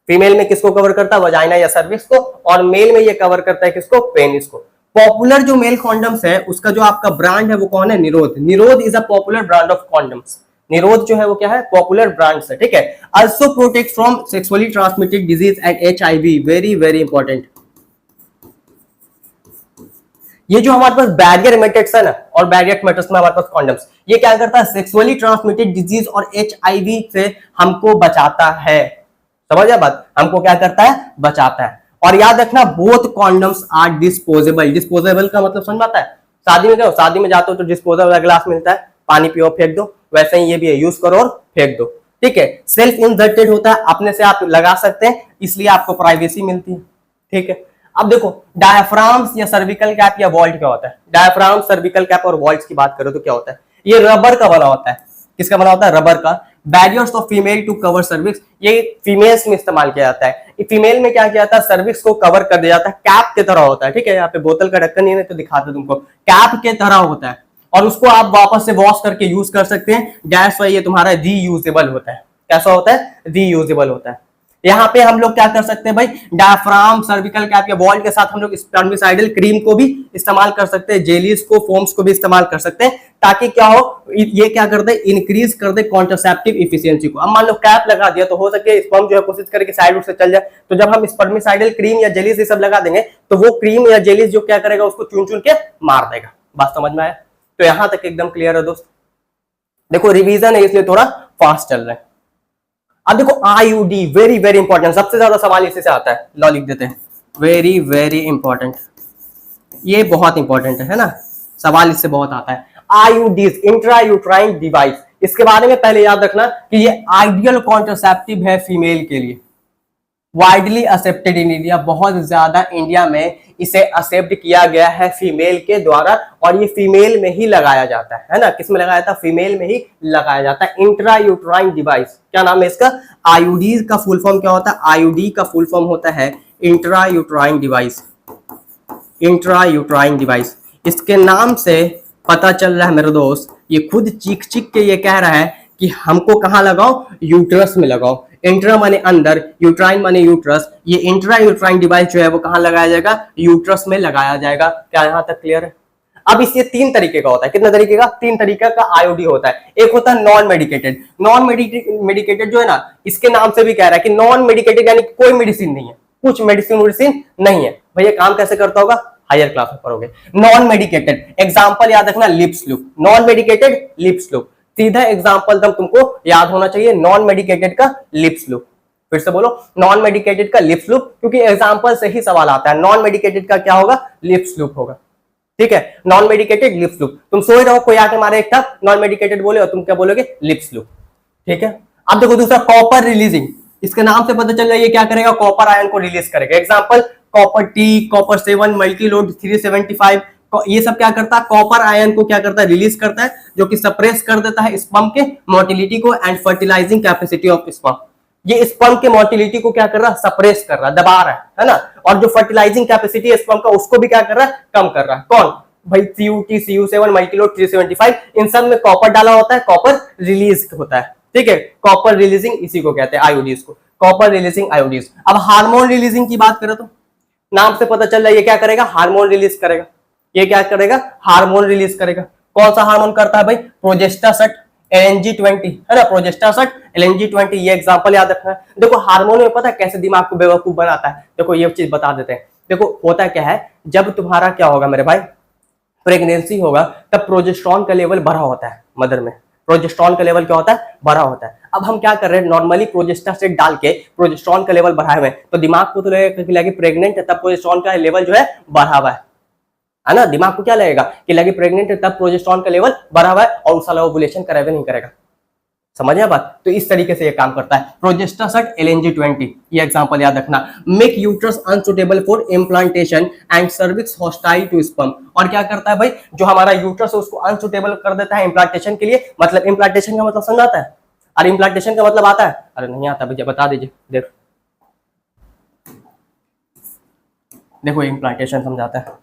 फीमेल में किसको कवर करता है, वजाइना या सर्विक्स को, और मेल में ये कवर करता है किसको, पेनिस को। पॉपुलर जो मेल कॉन्डम्स है उसका जो आपका ब्रांड है वो कौन है, निरोध। निरोध is a popular brand of condoms. निरोध जो है वो क्या है, पॉपुलर ब्रांड है। ठीक है, also protect from sexually transmitted disease and HIV, very very important. ये जो हमारे पास बैरियर मेटेक्स है ना, और बैरियर मेटेक्स में हमारे पास कॉन्डम्स, ये क्या करता है, सेक्सुअली ट्रांसमिटेड डिजीज और HIV से हमको बचाता है। समझ आया बात, हमको क्या करता है, बचाता है। और याद रखना both condoms are disposable. Disposable का मतलब समझ आता है, शादी में क्या हो, शादी में जाते हो तो डिस्पोजेबल ग्लास मिलता है, पानी पियो फेंक दो, वैसे ही ये भी है, यूज करो और फेंक दो। ठीक है, सेल्फ इंजर्टेड होता है, अपने से आप लगा सकते हैं, इसलिए आपको प्राइवेसी मिलती है। ठीक है, अब देखो डायफ्राम्स या सर्विकल कैप या वॉल्ट क्या होता है। डायफ्राम, सर्विकल कैप और वॉल्ट की बात करो तो क्या होता है, ये रबर का बना होता है। किसका बना होता है, रबर का। Barriers of female to cover cervix, ये फीमेल्स में इस्तेमाल किया जाता है। फीमेल में क्या किया जाता है, सर्विक्स को कवर कर दिया जाता है, कैप की तरह होता है। ठीक है, यहाँ पे बोतल का ढक्कन नहीं है तो दिखाते तुमको, कैप के तरह होता है, और उसको आप वापस से वॉश करके यूज कर सकते हैं। दैट्स व्हाई ये तुम्हारा रीयूजेबल होता है। कैसा होता है, रीयूजेबल होता है। यहाँ पे हम लोग क्या कर सकते हैं भाई, डायफ्राम, सर्विकल कैप या वॉल्ट के साथ हम लोग स्पर्मिसाइडल क्रीम को भी इस्तेमाल कर सकते हैं, जेलीज को, फोम्स को भी इस्तेमाल कर सकते हैं, ताकि क्या हो, ये क्या करते हैं, इंक्रीज कर दे कॉन्ट्रासेप्टिव इफिशियंसी को। अब मान लो कैप लगा दिया तो हो सके स्पर्म जो है कोशिश करे कि साइड से चल जाए, तो जब हम स्पर्मिसाइडल क्रीम या जेलीज ये सब लगा देंगे तो वो क्रीम या जेलीज जो क्या करेगा, उसको चुन चुन के मार देगा। बात समझ में आया, तो यहां तक एकदम क्लियर है दोस्त। देखो रिवीजन है इसलिए थोड़ा फास्ट चल रहा है। अब देखो आईयूडी, वेरी वेरी इंपॉर्टेंट, सबसे ज्यादा सवाल इसी से आता है, लो लिख देते हैं, वेरी वेरी इंपॉर्टेंट, ये बहुत इंपॉर्टेंट है ना, सवाल इससे बहुत आता है। आईयूडीज, इंट्रा यूट्राइन डिवाइस, इसके बारे में पहले याद रखना कि ये आइडियल कॉन्ट्रासेप्टिव है फीमेल के लिए, वाइडली एक्सेप्टेड इन इंडिया, बहुत ज्यादा इंडिया में इसे एक्सेप्ट किया गया है फीमेल के द्वारा, और ये फीमेल में ही लगाया जाता है ना, किस में लगाया जाता है, फीमेल में ही लगाया जाता है। इंट्रा यूट्राइन डिवाइस, क्या नाम है इसका, आईयूडी का फुल फॉर्म क्या होता है, आईयूडी का फुल फॉर्म होता है intra uterine device. Intra uterine device, इसके नाम से पता चल रहा है मेरे दोस्त, ये खुद चीख चीख के ये कह रहा है कि हमको कहां लगाओ, यूट्रस में लगाओ। इंट्रा माने अंदर, यूट्राइन माने यूट्रस, ये इंट्रा यूट्राइन डिवाइस जो है वो कहां लगाया जाएगा, यूट्रस में लगाया जाएगा। क्या यहां तक क्लियर है। अब इससे 3 तरीके का होता है, कितने तरीके का, 3 तरीके का आईओडी होता है। एक होता है नॉन मेडिकेटेड। नॉन मेडिकेटेड जो है ना, इसके नाम से भी कह रहा है कि नॉन मेडिकेटेड यानी कोई मेडिसिन नहीं है, कुछ मेडिसिन नहीं है। भैया काम कैसे करता होगा, हायर क्लास में पढ़ोगे। नॉन मेडिकेटेड एग्जांपल याद रखना, lips loop, non medicated lips loop, सीधा एग्जांपल तुमको याद होना चाहिए, नॉन मेडिकेटेड का लिप्स लूप। फिर से बोलो, नॉन मेडिकेटेड का लिप्स लूप, क्योंकि एग्जांपल से ही सवाल आता है। नॉन मेडिकेटेड का क्या होगा, लिप्स लूप होगा। ठीक है, नॉन मेडिकेटेड लिप्स लूप। तुम सोए रहो, कोई आके मारे एक था, नॉन मेडिकेटेड बोले और तुम क्या बोलोगे, लिप्स लूप। ठीक है, अब देखो दूसरा कॉपर रिलीजिंग, इसके नाम से पता चल रहा है ये क्या करेगा, कॉपर आयन को रिलीज करेगा। Example copper T, copper 7, Multiload 375, ये सब क्या करता है, कॉपर आयन को क्या करता है, रिलीज करता है, जो कि सप्रेस कर देता है स्पर्म के मोटिलिटी को and fertilising capacity of sperm. ये स्पर्म के मोटिलिटी को क्या कर रहा है, सप्रेस कर रहा है, दबा रहा है ना, और जो फर्टिलाइजिंग कैपेसिटी है स्पर्म का उसको भी क्या कर रहा है, कम कर रहा है। कौन भाई, CUT, CU7, मल्टीलोड 375, इन सब में कॉपर डाला होता है, कॉपर रिलीज होता है। ठीक है, कॉपर रिलीजिंग इसी को कहते हैं, आयोडीज को, कॉपर रिलीजिंग आयोडीज। अब हार्मोन रिलीजिंग की बात करें तो नाम से पता चल रहा है ये क्या करेगा, हार्मोन रिलीज करेगा। ये क्या करेगा, हार्मोन रिलीज करेगा। कौन सा हार्मोन करता है भाई, प्रोजेस्टासट, LNG20 है ना, प्रोजेस्टासट, LNG20, ये एग्जांपल याद रखना है। देखो हार्मोन में पता है कैसे दिमाग को बेवकूफ बनाता है, देखो ये चीज बता देते हैं। देखो होता क्या है, जब तुम्हारा क्या होगा मेरे भाई, प्रेगनेंसी होगा, तब प्रोजेस्टेरॉन का लेवल बढ़ा होता है मदर में, प्रोजेस्टेरॉन का लेवल क्या होता है, बढ़ा होता है। अब हम क्या कर रहे हैं, नॉर्मली प्रोजेस्टासेट डाल के प्रोजेस्टेरॉन का लेवल बढ़ाए हुए, तो दिमाग को तो लगेगा कि प्रेग्नेंट है तब प्रोजेस्टेरॉन का लेवल जो है बढ़ा हुआ है ना, दिमाग को क्या लगेगा कि लगे प्रेग्नेंट है तब प्रोजेस्टेरॉन का लेवल बढ़ा हुआ है, और उसका ओवुलेशन करेगा नहीं करेगा। समझ आया बात, तो इस तरीके से ये काम करता है। प्रोजेस्टासट, LNG20, ये एग्जांपल याद रखना। Make uterus unsuitable for implantation and cervix hostile to sperm, और क्या करता है भाई, जो हमारा यूट्रस है उसको अनसुटेबल कर देता है इम्प्लांटेशन के लिए। मतलब इम्प्लांटेशन का मतलब समझ आता है, अरे इम्प्लांटेशन का मतलब आता है, अरे नहीं आता भैया बता दीजिए। देखो इम्प्लांटेशन समझाता है,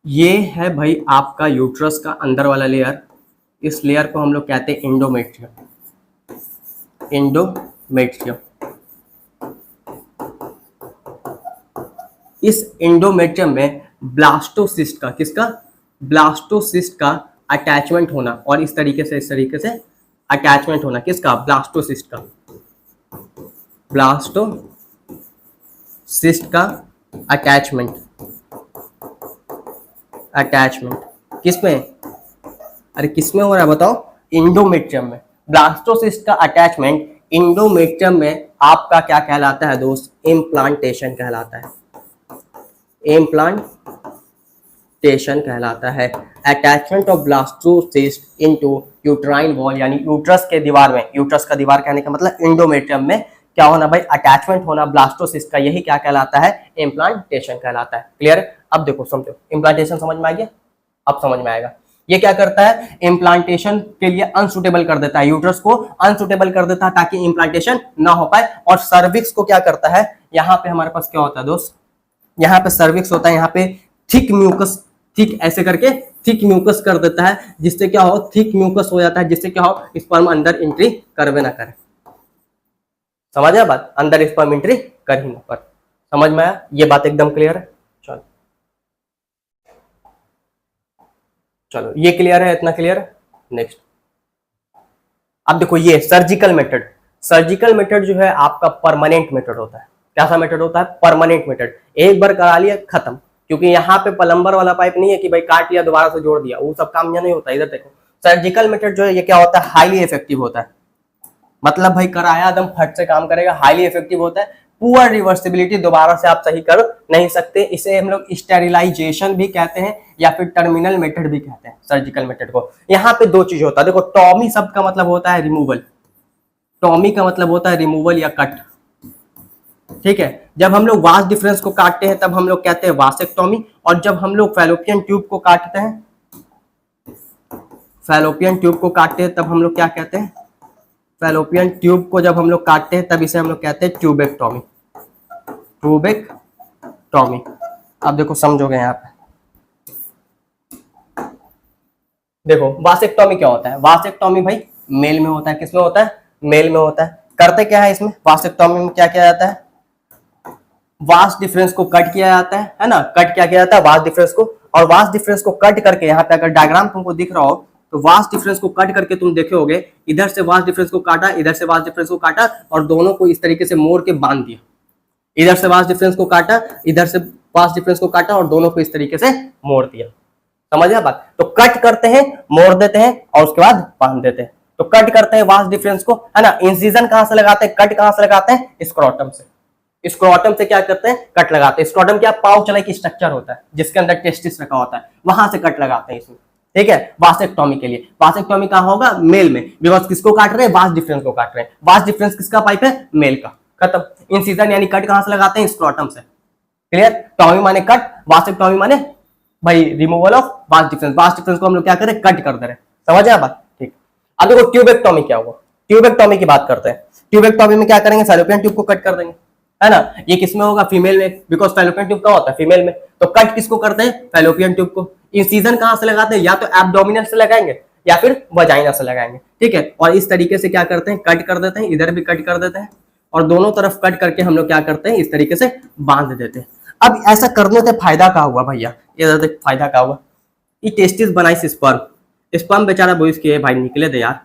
ये है भाई आपका यूट्रस का अंदर वाला लेयर, इस लेयर को हम लोग कहते हैं एंडोमेट्रियम। एंडोमेट्रियम, इस एंडोमेट्रियम में ब्लास्टोसिस्ट का, किसका, ब्लास्टोसिस्ट का अटैचमेंट होना, और इस तरीके से अटैचमेंट होना, किसका, ब्लास्टोसिस्ट का। ब्लास्टोसिस्ट का अटैचमेंट किसमें, अरे किसमें हो रहा है बताओ, इंडोमेट्रियम में। ब्लास्टोसिस्ट का अटैचमेंट इंडोमेट्रियम में आपका क्या कहलाता है दोस्त, इम्प्लांटेशन कहलाता है, इम्प्लांटेशन कहलाता है। Attachment of blastocyst into uterine wall, यानी यूट्रस के दीवार में, यूट्रस का दीवार कहने का मतलब इंडोमेट्रियम में क्या होना भाई, अटैचमेंट होना ब्लास्टोसिस्ट का, यही क्या कहलाता है, इम्प्लांटेशन कहलाता है। क्लियर है? अब देखो समझो, इम्प्लांटेशन समझ में आ गया, अब समझ में आएगा। ये क्या करता है, इम्प्लांटेशन के लिए अनसुटेबल कर देता है, यूट्रस को अनसुटेबल कर देता है ताकि इम्प्लांटेशन ना हो पाए। और सर्विक्स को क्या करता है, यहाँ पे हमारे पास क्या होता है दोस्त, यहाँ पे सर्विक्स होता है, यहाँ पे थिक म्यूकस, थिक ऐसे करके थिक म्यूकस कर देता है, जिससे क्या हो, थिक म्यूकस हो जाता है, जिससे क्या हो, स्पर्म अंदर एंट्री करवे ना करे। समझ आया बात, अंदर स्पर्म एंट्री कर ही ना पर। समझ में आया, ये बात एकदम क्लियर है। चलो चलो ये क्लियर है, इतना क्लियर है। नेक्स्ट अब देखो, ये सर्जिकल मेथड, सर्जिकल मेथड जो है आपका परमानेंट मेथड होता है। कैसा मेथड होता है, परमानेंट मेथड। एक बार करा लिया खत्म, क्योंकि यहाँ पे प्लम्बर वाला पाइप नहीं है कि भाई काट लिया दोबारा से जोड़ दिया, वो सब काम यहाँ नहीं होता। इधर देखो, सर्जिकल मेथड जो है ये क्या होता है, हाईली इफेक्टिव होता है। मतलब भाई कराया एकदम फट से काम करेगा, हाईली इफेक्टिव होता है, पुअर रिवर्सिबिलिटी, दोबारा से आप सही कर नहीं सकते। इसे हम लोग स्टेरिलाइजेशन भी कहते हैं या फिर टर्मिनल मेथड भी कहते हैं सर्जिकल मेथड को। यहाँ पे दो चीज होता है, देखो टॉमी शब्द का मतलब होता है रिमूवल, टॉमी का मतलब होता है रिमूवल या कट, ठीक है। जब हम लोग वास डिफरेंस को काटते हैं तब हम लोग कहते हैं वासेक्टॉमी, और जब हम लोग फैलोपियन ट्यूब को काटते हैं, फैलोपियन ट्यूब को काटते हैं तब हम लोग क्या कहते हैं, फैलोपियन ट्यूब को जब हम लोग काटते हैं तब इसे हम लोग कहते हैं ट्यूबेक्टॉमी, ट्यूबेक्टॉमी। अब देखो समझोगे यहाँ पे, देखो वासेक्टॉमी क्या होता है, वासेक्टॉमी भाई मेल में होता है, किसमें होता है, मेल में होता है। करते क्या है इसमें, वासेक्टॉमी में क्या किया जाता है, वास डिफरेंस को कट किया जाता है ना, कट क्या किया जाता है, वास डिफरेंस को। और वास डिफरेंस को कट करके, यहाँ पे अगर डायग्राम तुमको दिख रहा हो तो वास डिफरेंस को कट करके तुम देखे होगे, इधर से वास डिफरेंस को काटा, इधर से वास डिफरेंस को काटा, और दोनों को इस तरीके से मोड़ के बांध दिया। इधर से वास डिफरेंस को काटा, इधर से वास डिफरेंस को काटा, और दोनों को इस तरीके से मोड़ दिया। समझ बात, तो कट करते हैं, मोड़ देते हैं, और उसके बाद बांध देते हैं। तो कट करते हैं वास डिफरेंस को, है ना। इंसिजन कहां से लगाते हैं, कट कहां से लगाते हैं, स्क्रोटम से। स्क्रोटम से क्या करते हैं, कट लगाते हैं। स्क्रोटम क्या, पाउच लाइक स्ट्रक्चर होता है जिसके अंदर टेस्टिस रखा होता है, वहां से कट लगाते हैं इसमें, ठीक है। वासेक्टॉमी के लिए, वासेक्टॉमी कहां होगा, मेल में, बिकॉज किसको काट रहे हैं, वास डिफरेंस को काट रहे हैं। वास डिफरेंस किसका पाइप है, मेल का, खत्म। इंसिजन यानी कट कहां से लगाते हैं, स्क्रोटम से। क्लियर, टॉमी माने कट, वासेक्टॉमी माने भाई removal of vas deferens. Vas deferens को हम लोग क्या करें, कट कर दे रहे हैं। समझ आया बात, ठीक। अब देखो ट्यूबेक्टॉमी क्या हुआ, ट्यूबेक्टॉमी की बात करते हैं। ट्यूबेक्टॉमी में क्या करेंगे, फैलोपियन ट्यूब को कट कर देंगे, है ना। ये किसमें होगा, फीमेल में, बिकॉज फैलोपियन ट्यूब का होता है फीमेल में। तो कट किसको करते हैं, फैलोपियन ट्यूब को। इंसिजन कहां से लगाते हैं, या तो एब्डोमिनल से लगाएंगे या फिर वजाइना से लगाएंगे, ठीक है। और इस तरीके से क्या करते हैं, कट कर देते हैं, इधर भी कट कर देते हैं, और दोनों तरफ कट करके हम लोग क्या करते हैं, इस तरीके से बांध देते हैं। अब ऐसा करने से फायदा क्या हुआ भैया, ये फायदा क्या हुआ, ये टेस्टिस बनाई स्पर्म, स्पर्म बेचारा बोइस के भाई निकले दे यार,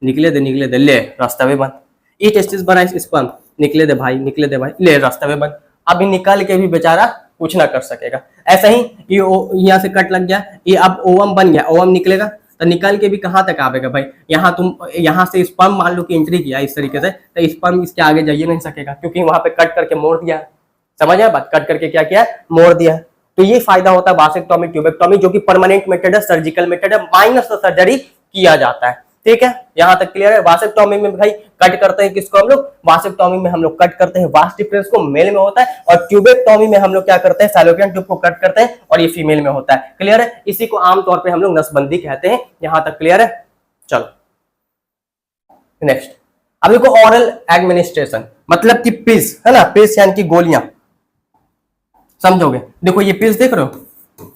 निकले दे, ले रास्ता में बंद। ये टेस्टिस बनाई स्पर्म, निकले दे भाई, निकले दे भाई, ले रास्ते में बंद। अभी निकल के भी बेचारा कुछ ना कर सकेगा। ऐसा ही ये यहाँ से कट लग गया, ये अब ओवम बन गया, ओवम निकलेगा तो निकल के भी कहाँ तक आवेगा भाई, यहाँ तुम यहाँ से स्पर्म मान लो कि एंट्री किया इस तरीके से, तो स्पर्म इसके आगे जाइए नहीं सकेगा, क्योंकि वहां पे कट करके मोड़ दिया। समझ आया बात, कट करके क्या किया, मोड़ दिया। तो ये फायदा होता है वासेक्टॉमी, ट्यूबेक्टॉमी, जो कि परमानेंट मेथड है, सर्जिकल मेथड है, माइनस सर्जरी किया जाता है, ठीक है। यहां तक क्लियर है। वासेक्टॉमी में भाई कट करते हैं किसको हम लोग, वासेक्टॉमी में हम लोग कट करते हैं वास डिफरेंस को, मेल में होता है। और ट्यूबेक्टॉमी में हम लोग क्या करते हैं, फैलोपियन ट्यूब को कट करते हैं, और ये फीमेल में होता है। क्लियर है, इसी को आमतौर पर हम लोग नसबंदी कहते हैं। यहां तक क्लियर है। चलो नेक्स्ट, अब देखो ऑरल एडमिनिस्ट्रेशन, मतलब कि पिल्स, है ना, पिल्स यानी कि गोलियां, समझोगे। देखो ये पिल्स देख रहे हो,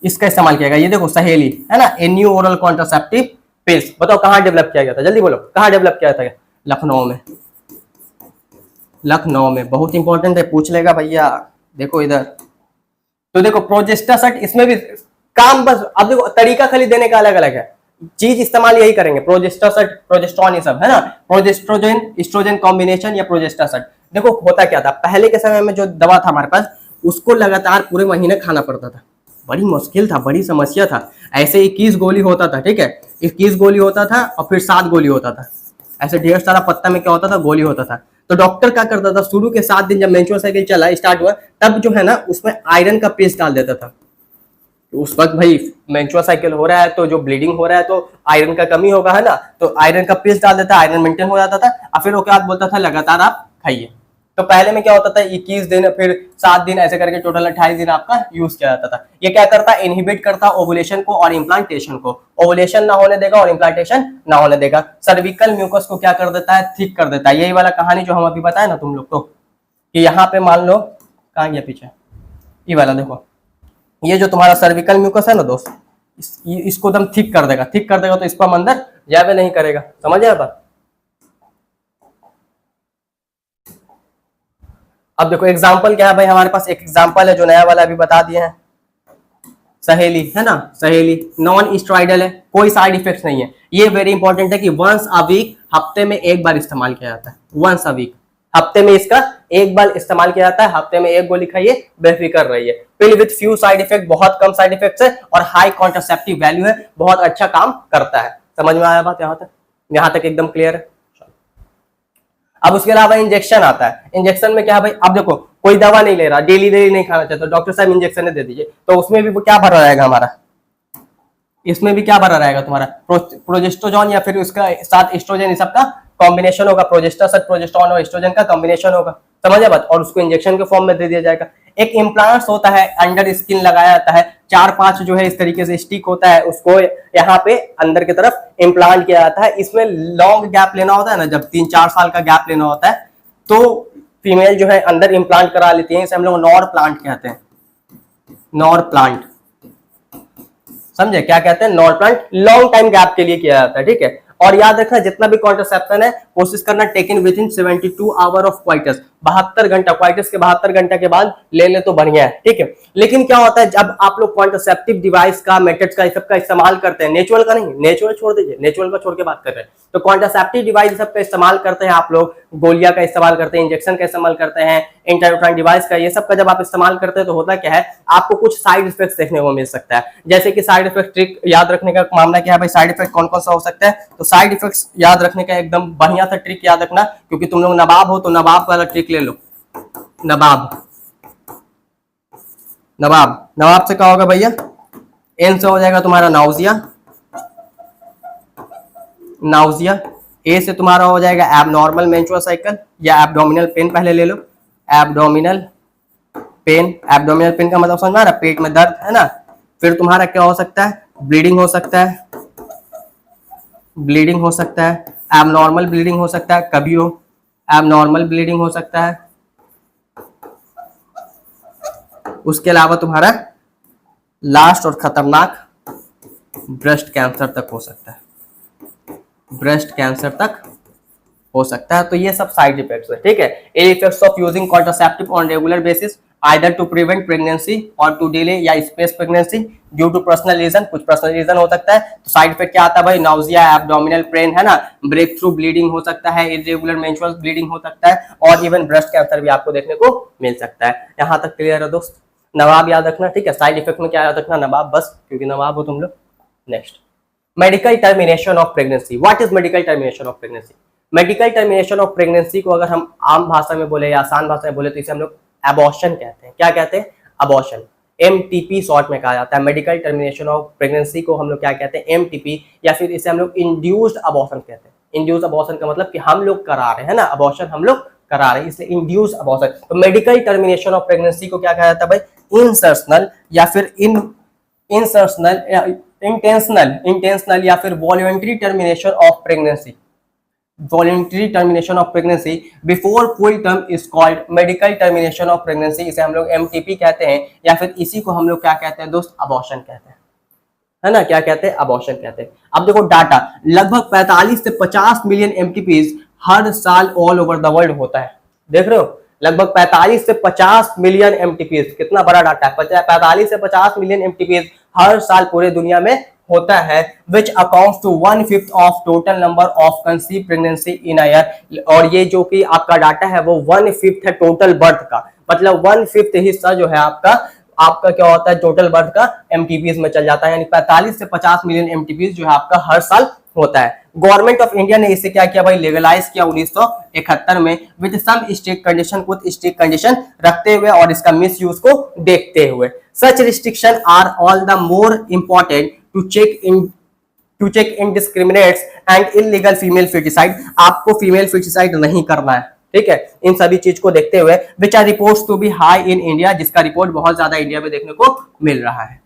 इसका इस्तेमाल किया गया, ये देखो सहेली, है ना, a new oral contraceptive pills. बताओ कहां डेवलप किया गया था, जल्दी बोलो, कहां डेवलप किया था, लखनऊ में, लखनऊ में। बहुत इंपॉर्टेंट है, पूछ लेगा भैया। देखो इधर, तो देखो प्रोजेस्टासाइट, इसमें भी काम बस, अब देखो तरीका खाली देने का अलग अलग है, चीज इस्तेमाल यही करेंगे, प्रोजेस्टेरोन, प्रोजेस्टेरॉन, ये सब है ना, प्रोजेस्ट्रोजन एस्ट्रोजन कॉम्बिनेशन या प्रोजेस्टेरोन। देखो होता क्या था पहले के समय में, जो दवा था हमारे पास उसको लगातार पूरे महीने खाना पड़ता था, बड़ी मुश्किल था, बड़ी समस्या था। ऐसे 21 गोली होता था, ठीक है, 21 गोली होता था और फिर 7 गोली होता था, ऐसे ढेर सारा पत्ता में क्या होता था, गोली होता था। तो डॉक्टर क्या करता था, शुरू के 7 दिन जब मेंस्ट्रुअल साइकिल चला स्टार्ट हुआ, तब जो है ना उसमें आयरन का पेस्ट डाल देता था। तो उस वक्त भाई मेंस्ट्रुअल साइकिल हो रहा है तो जो ब्लीडिंग हो रहा है तो आयरन का कमी होगा, है ना, तो आयरन का पेस्ट डाल देता, आयरन मेंटेन हो जाता था। और फिर वो क्या बोलता था, लगातार आप खाइए। तो पहले में क्या होता था, 21 दिन फिर 7 दिन ऐसे करके टोटल 28 दिन आपका यूज किया जाता था। ये क्या करता है, इनहिबिट करता ओवुलेशन को और इम्प्लांटेशन को, ओवुलेशन ना होने देगा और इम्प्लांटेशन ना होने देगा। सर्विकल म्यूकस को क्या कर देता है, थिक कर देता है। यही वाला कहानी जो हम अभी बताए ना तुम लोग को, कि यहाँ पे मान लो कहाँ गया पीछे, ये वाला देखो, ये जो तुम्हारा सर्विकल म्यूकस है ना दोस्त, इसको एकदम थिक कर देगा, थिक कर देगा तो स्पर्म अंदर जावे नहीं करेगा। समझ आया बात? अब देखो एग्जाम्पल क्या है भाई, हमारे पास एक एग्जाम्पल है जो नया वाला अभी बता दिए हैं, सहेली है ना, सहेली नॉन स्टेरॉइडल है, कोई साइड इफेक्ट्स नहीं है। ये वेरी इंपॉर्टेंट है कि वंस अ वीक, हफ्ते में एक बार इस्तेमाल किया जाता है, वंस अ वीक, हफ्ते में इसका एक बार इस्तेमाल किया जाता है, हफ्ते में एक गोली खाइए, बेफिक्र रहिए। पिल विद फ्यू साइड इफेक्ट, बहुत कम साइड इफेक्ट्स है और हाई कॉन्ट्रासेप्टिव वैल्यू है, बहुत अच्छा काम करता है। समझ में आया बात? यहाँ तक एकदम क्लियर है। अब उसके अलावा इंजेक्शन आता है, इंजेक्शन में क्या है भाई, अब देखो कोई दवा नहीं ले रहा, डेली डेली नहीं खाना चाहता, डॉक्टर साहब इंजेक्शन दे दीजिए, तो उसमें भी क्या भरा रहेगा हमारा, इसमें भी क्या भरा रहेगा तुम्हारा, प्रोजेस्टेरोन या फिर उसका साथ एस्ट्रोजन, ये सब का कॉम्बिनेशन होगा, प्रोजेस्टेरोन और एस्ट्रोजन का कॉम्बिनेशन होगा। समझ बात? और उसको इंजेक्शन के फॉर्म में दे दिया जाएगा। एक इम्प्लांट्स होता है, अंडर स्किन लगाया जाता है, 4-5 जो है इस तरीके से स्टिक होता है, उसको यहाँ पे अंदर की तरफ इम्प्लांट किया जाता है। इसमें लॉन्ग गैप लेना होता है ना, जब 3-4 साल का गैप लेना होता है तो फीमेल जो है अंदर इम्प्लांट करा लेती है, इसे हम लोग नॉर प्लांट कहते हैं, नॉर प्लांट। समझे क्या कहते हैं, nor plant, long time gap के लिए किया जाता है, ठीक है। और याद रखना जितना भी कॉन्ट्रासेप्शन है कोशिश करना taken with in 72 hour of coitus, 72 घंटा, क्वाइटस के 72 घंटे के बाद ले ले तो बढ़िया है, ठीक है। लेकिन क्या होता है जब आप लोग कॉन्ट्रासेप्टिव डिवाइस का, मेथड्स का, इस सब का इस्तेमाल करते हैं, नेचुरल का नहीं, नेचुरल छोड़ दीजिए, नेचुरल का छोड़ के बात कर रहे हैं, तो कॉन्ट्रासेप्टिव डिवाइस सब का इस्तेमाल करते हैं आप लोग, गोलियां का इस्तेमाल करते हैं, इंजेक्शन का इस्तेमाल करते हैं, इंट्रायूट्राइन डिवाइस का, ये सब का जब आप इस्तेमाल करते हैं तो होता क्या है, आपको कुछ साइड इफेक्ट्स देखने को मिल सकता है। जैसे कि साइड इफेक्ट ट्रिक याद रखने का मामला क्या है भाई, साइड इफेक्ट कौन कौन सा हो सकता है, तो साइड इफेक्ट्स याद रखने का एकदम बढ़िया सा ट्रिक याद रखना, क्योंकि तुम लोग नवाब हो तो नवाब वाला ट्रिक ले लो। नवाब, नवाब, नवाब से क्या होगा भैया, एन से हो जाएगा तुम्हारा नाउजिया, नाउजिया, ए से तुम्हारा हो जाएगा एबनॉर्मल मेंस्ट्रुअल साइकिल या एब्डोमिनल पेन, पहले ले लो एब्डोमिनल पेन, एब्डोमिनल पेन का मतलब समझ में आ रहा है, पेट में दर्द है ना। फिर तुम्हारा क्या हो सकता है, ब्लीडिंग हो सकता है, ब्लीडिंग हो सकता है, एबनॉर्मल ब्लीडिंग हो सकता है, कभी हो एबनॉर्मल ब्लीडिंग हो सकता है। उसके अलावा तुम्हारा लास्ट और खतरनाक ब्रेस्ट कैंसर तक हो सकता है, ब्रेस्ट कैंसर तक हो सकता है। तो ये सब साइड इफेक्ट्स है, ठीक है। A effects of using contraceptive on regular basis either to prevent pregnancy और टू डिले या space pregnancy due to personal reason, कुछ पर्सनल रीजन हो सकता है। तो साइड इफेक्ट क्या आता है भाई, नाउजिया, एब्डोमिनल पेन है ना, ब्रेक थ्रू ब्लीडिंग हो सकता है, इरेगुलर मेंस्ट्रुअल ब्लीडिंग हो सकता है और इवन ब्रेस्ट कैंसर भी आपको देखने को मिल सकता है। यहाँ तक क्लियर है दोस्त? नवाब याद रखना, ठीक है। साइड इफेक्ट में क्या याद रखना, नवाब, बस क्योंकि नवाब हो तुम लोग। Next, medical termination of pregnancy. What is medical termination of pregnancy? Medical termination of pregnancy को अगर हम आम भाषा में बोले या आसान भाषा में बोले तो इसे हम लोग अबॉर्शन कहते हैं। क्या कहते हैं? अबॉर्शन, एमटीपी शॉर्ट में कहा जाता है। मेडिकल टर्मिनेशन ऑफ प्रेगनेंसी को हम लोग क्या कहते हैं, एमटीपी, या फिर इसे हम लोग इंड्यूस्ड अबॉर्शन कहते हैं। इंड्यूस्ड अबॉर्शन का मतलब कि हम लोग करा रहे हैं ना, अबॉर्शन हम लोग करा रहे हैं, इसलिए इंड्यूस्ड अबॉर्शन। तो मेडिकल टर्मिनेशन ऑफ प्रेगनेंसी को क्या कहा जाता है भाई, इंसर्शनल या फिर इंसर्शनल या इंटेंशनल या फिर voluntary termination of pregnancy. Voluntary termination of pregnancy before full term is called medical termination of pregnancy. इसे हम लोग एमटीपी कहते हैं या फिर इसी को हम लोग क्या कहते हैं दोस्त, अबॉर्शन कहते हैं, है ना। क्या कहते हैं, अबॉर्शन कहते हैं। अब देखो डाटा, लगभग 45 से 50 मिलियन एमटीपीज हर साल ऑल ओवर द वर्ल्ड होता है। देख रहे हो, लगभग 45 से 50 मिलियन एमटीपीज, कितना बड़ा डाटा है, 45 से 50 मिलियन एमटीपीज हर साल पूरे दुनिया में होता है which accounts to 1/5 of total number of conceive pregnancy in a year. और ये जो कि आपका डाटा है वो 1/5 है टोटल बर्थ का, मतलब 1/5 हिस्सा जो है आपका आपका क्या होता है टोटल बर्थ का एमटीपीज में चल जाता है, यानी 45 से 50 मिलियन एमटीपीज जो है आपका हर साल होता है। गवर्नमेंट ऑफ इंडिया ने इसे क्या किया भाई, लीगलाइज किया 1971 में विद सम स्ट्रिक्ट कंडीशन, कुछ स्ट्रिक्ट कंडीशन रखते हुए और इसका मिस यूज को देखते हुए। Such restriction are all the more important to check indiscriminates and illegal female foeticide. आपको फीमेल फीटिसाइड नहीं करना है, ठीक है, इन सभी चीज को देखते हुए। Which are reports to be high in India, जिसका रिपोर्ट बहुत ज्यादा इंडिया में देखने को मिल रहा है।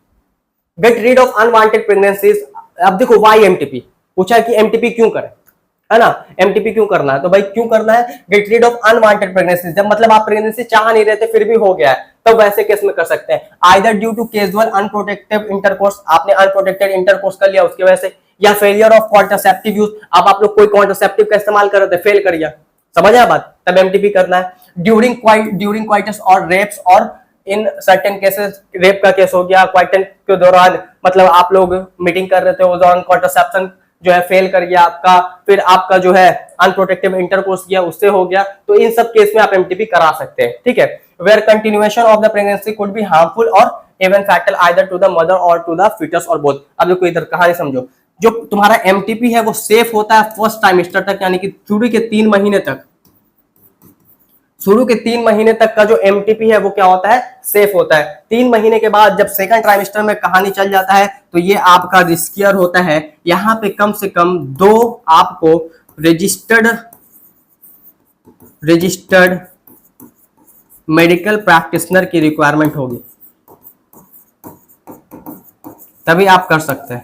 Get rid of unwanted pregnancies. अब देखो वाई एमटीपी पूछा कि एमटीपी क्यों करें, है ना, एमटीपी क्यों करना है, तो भाई क्यों करना है, get rid of unwanted pregnancy, जब मतलब आप प्रेगनेंसी चाह नहीं रहे थे फिर भी हो गया है, तो वैसे केस में कर सकते हैं। Either due to casual unprotective intercourse, आपने अनप्रोटेक्टेड इंटरकोर्स कर लिया उसकी वजह से, या फेलियर ऑफ कॉन्ट्रासेप्टिव यूज, अब आप लोग कोई कॉन्ट्रासेप्टिव का इस्तेमाल कर रहे थे फेल कर गया, समझ आया बात, तब एमटीपी करना है। ड्यूरिंग क्वाइटस और रेप्स, और इन सर्टेन केसेस रेप का केस हो गया क्वाइटन के दौरान, मतलब आप लोग मीटिंग कर रहे थे उस दौरान कॉन्ट्रासेप्शन जो है फेल कर गया आपका, फिर आपका जो है अनप्रोटेक्टिव इंटरकोर्स किया उससे हो गया, तो इन सब केस में आप एमटीपी करा सकते हैं, ठीक है। Where continuation of the pregnancy could be harmful और even fatal either to the mother और टू द फीटस और बोथ। अब देखो इधर कहानी समझो, जो तुम्हारा एमटीपी है वो सेफ होता है फर्स्ट ट्राइमेस्टर तक, यानी कि शुरू के 3 महीने तक, शुरू के 3 महीने तक का जो एमटीपी है वो क्या होता है, सेफ होता है। 3 महीने के बाद जब सेकंड ट्राइमेस्टर में कहानी चल जाता है तो ये आपका रिस्कियर होता है। यहां पे कम से कम 2 आपको रजिस्टर्ड मेडिकल प्रैक्टिशनर की रिक्वायरमेंट होगी, तभी आप कर सकते हैं,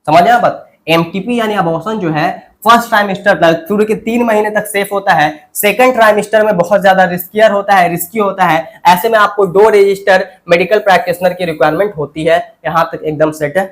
समझ आया बात। एमटीपी यानी अबॉर्शन जो है फर्स्ट ट्राइमेस्टर तक, शुरू के 3 महीने तक सेफ होता है, सेकंड ट्राइमेस्टर में बहुत ज्यादा रिस्कियर होता है, रिस्की होता है। ऐसे में आपको 2 रजिस्टर्ड मेडिकल प्रैक्टिशनर की रिक्वायरमेंट होती है। यहां तक एकदम सेट है।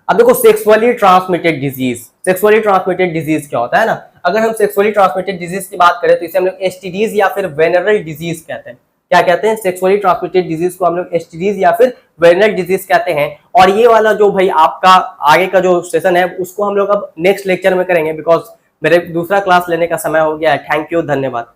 अब देखो sexually transmitted disease, sexually transmitted disease क्या होता है ना, अगर हम सेक्सुअली ट्रांसमिटेड डिजीज की बात करें तो इसे हम लोग एसटीडीज या फिर वेनरल डिजीज कहते हैं। क्या कहते हैं, सेक्सुअली ट्रांसमिटेड डिजीज को हम लोग एसटीडीज या फिर वेनरल डिजीज कहते हैं। और ये वाला जो भाई आपका आगे का जो सेशन है उसको हम लोग अब नेक्स्ट लेक्चर में करेंगे, बिकॉज मेरे दूसरा क्लास लेने का समय हो गया है। थैंक यू, धन्यवाद।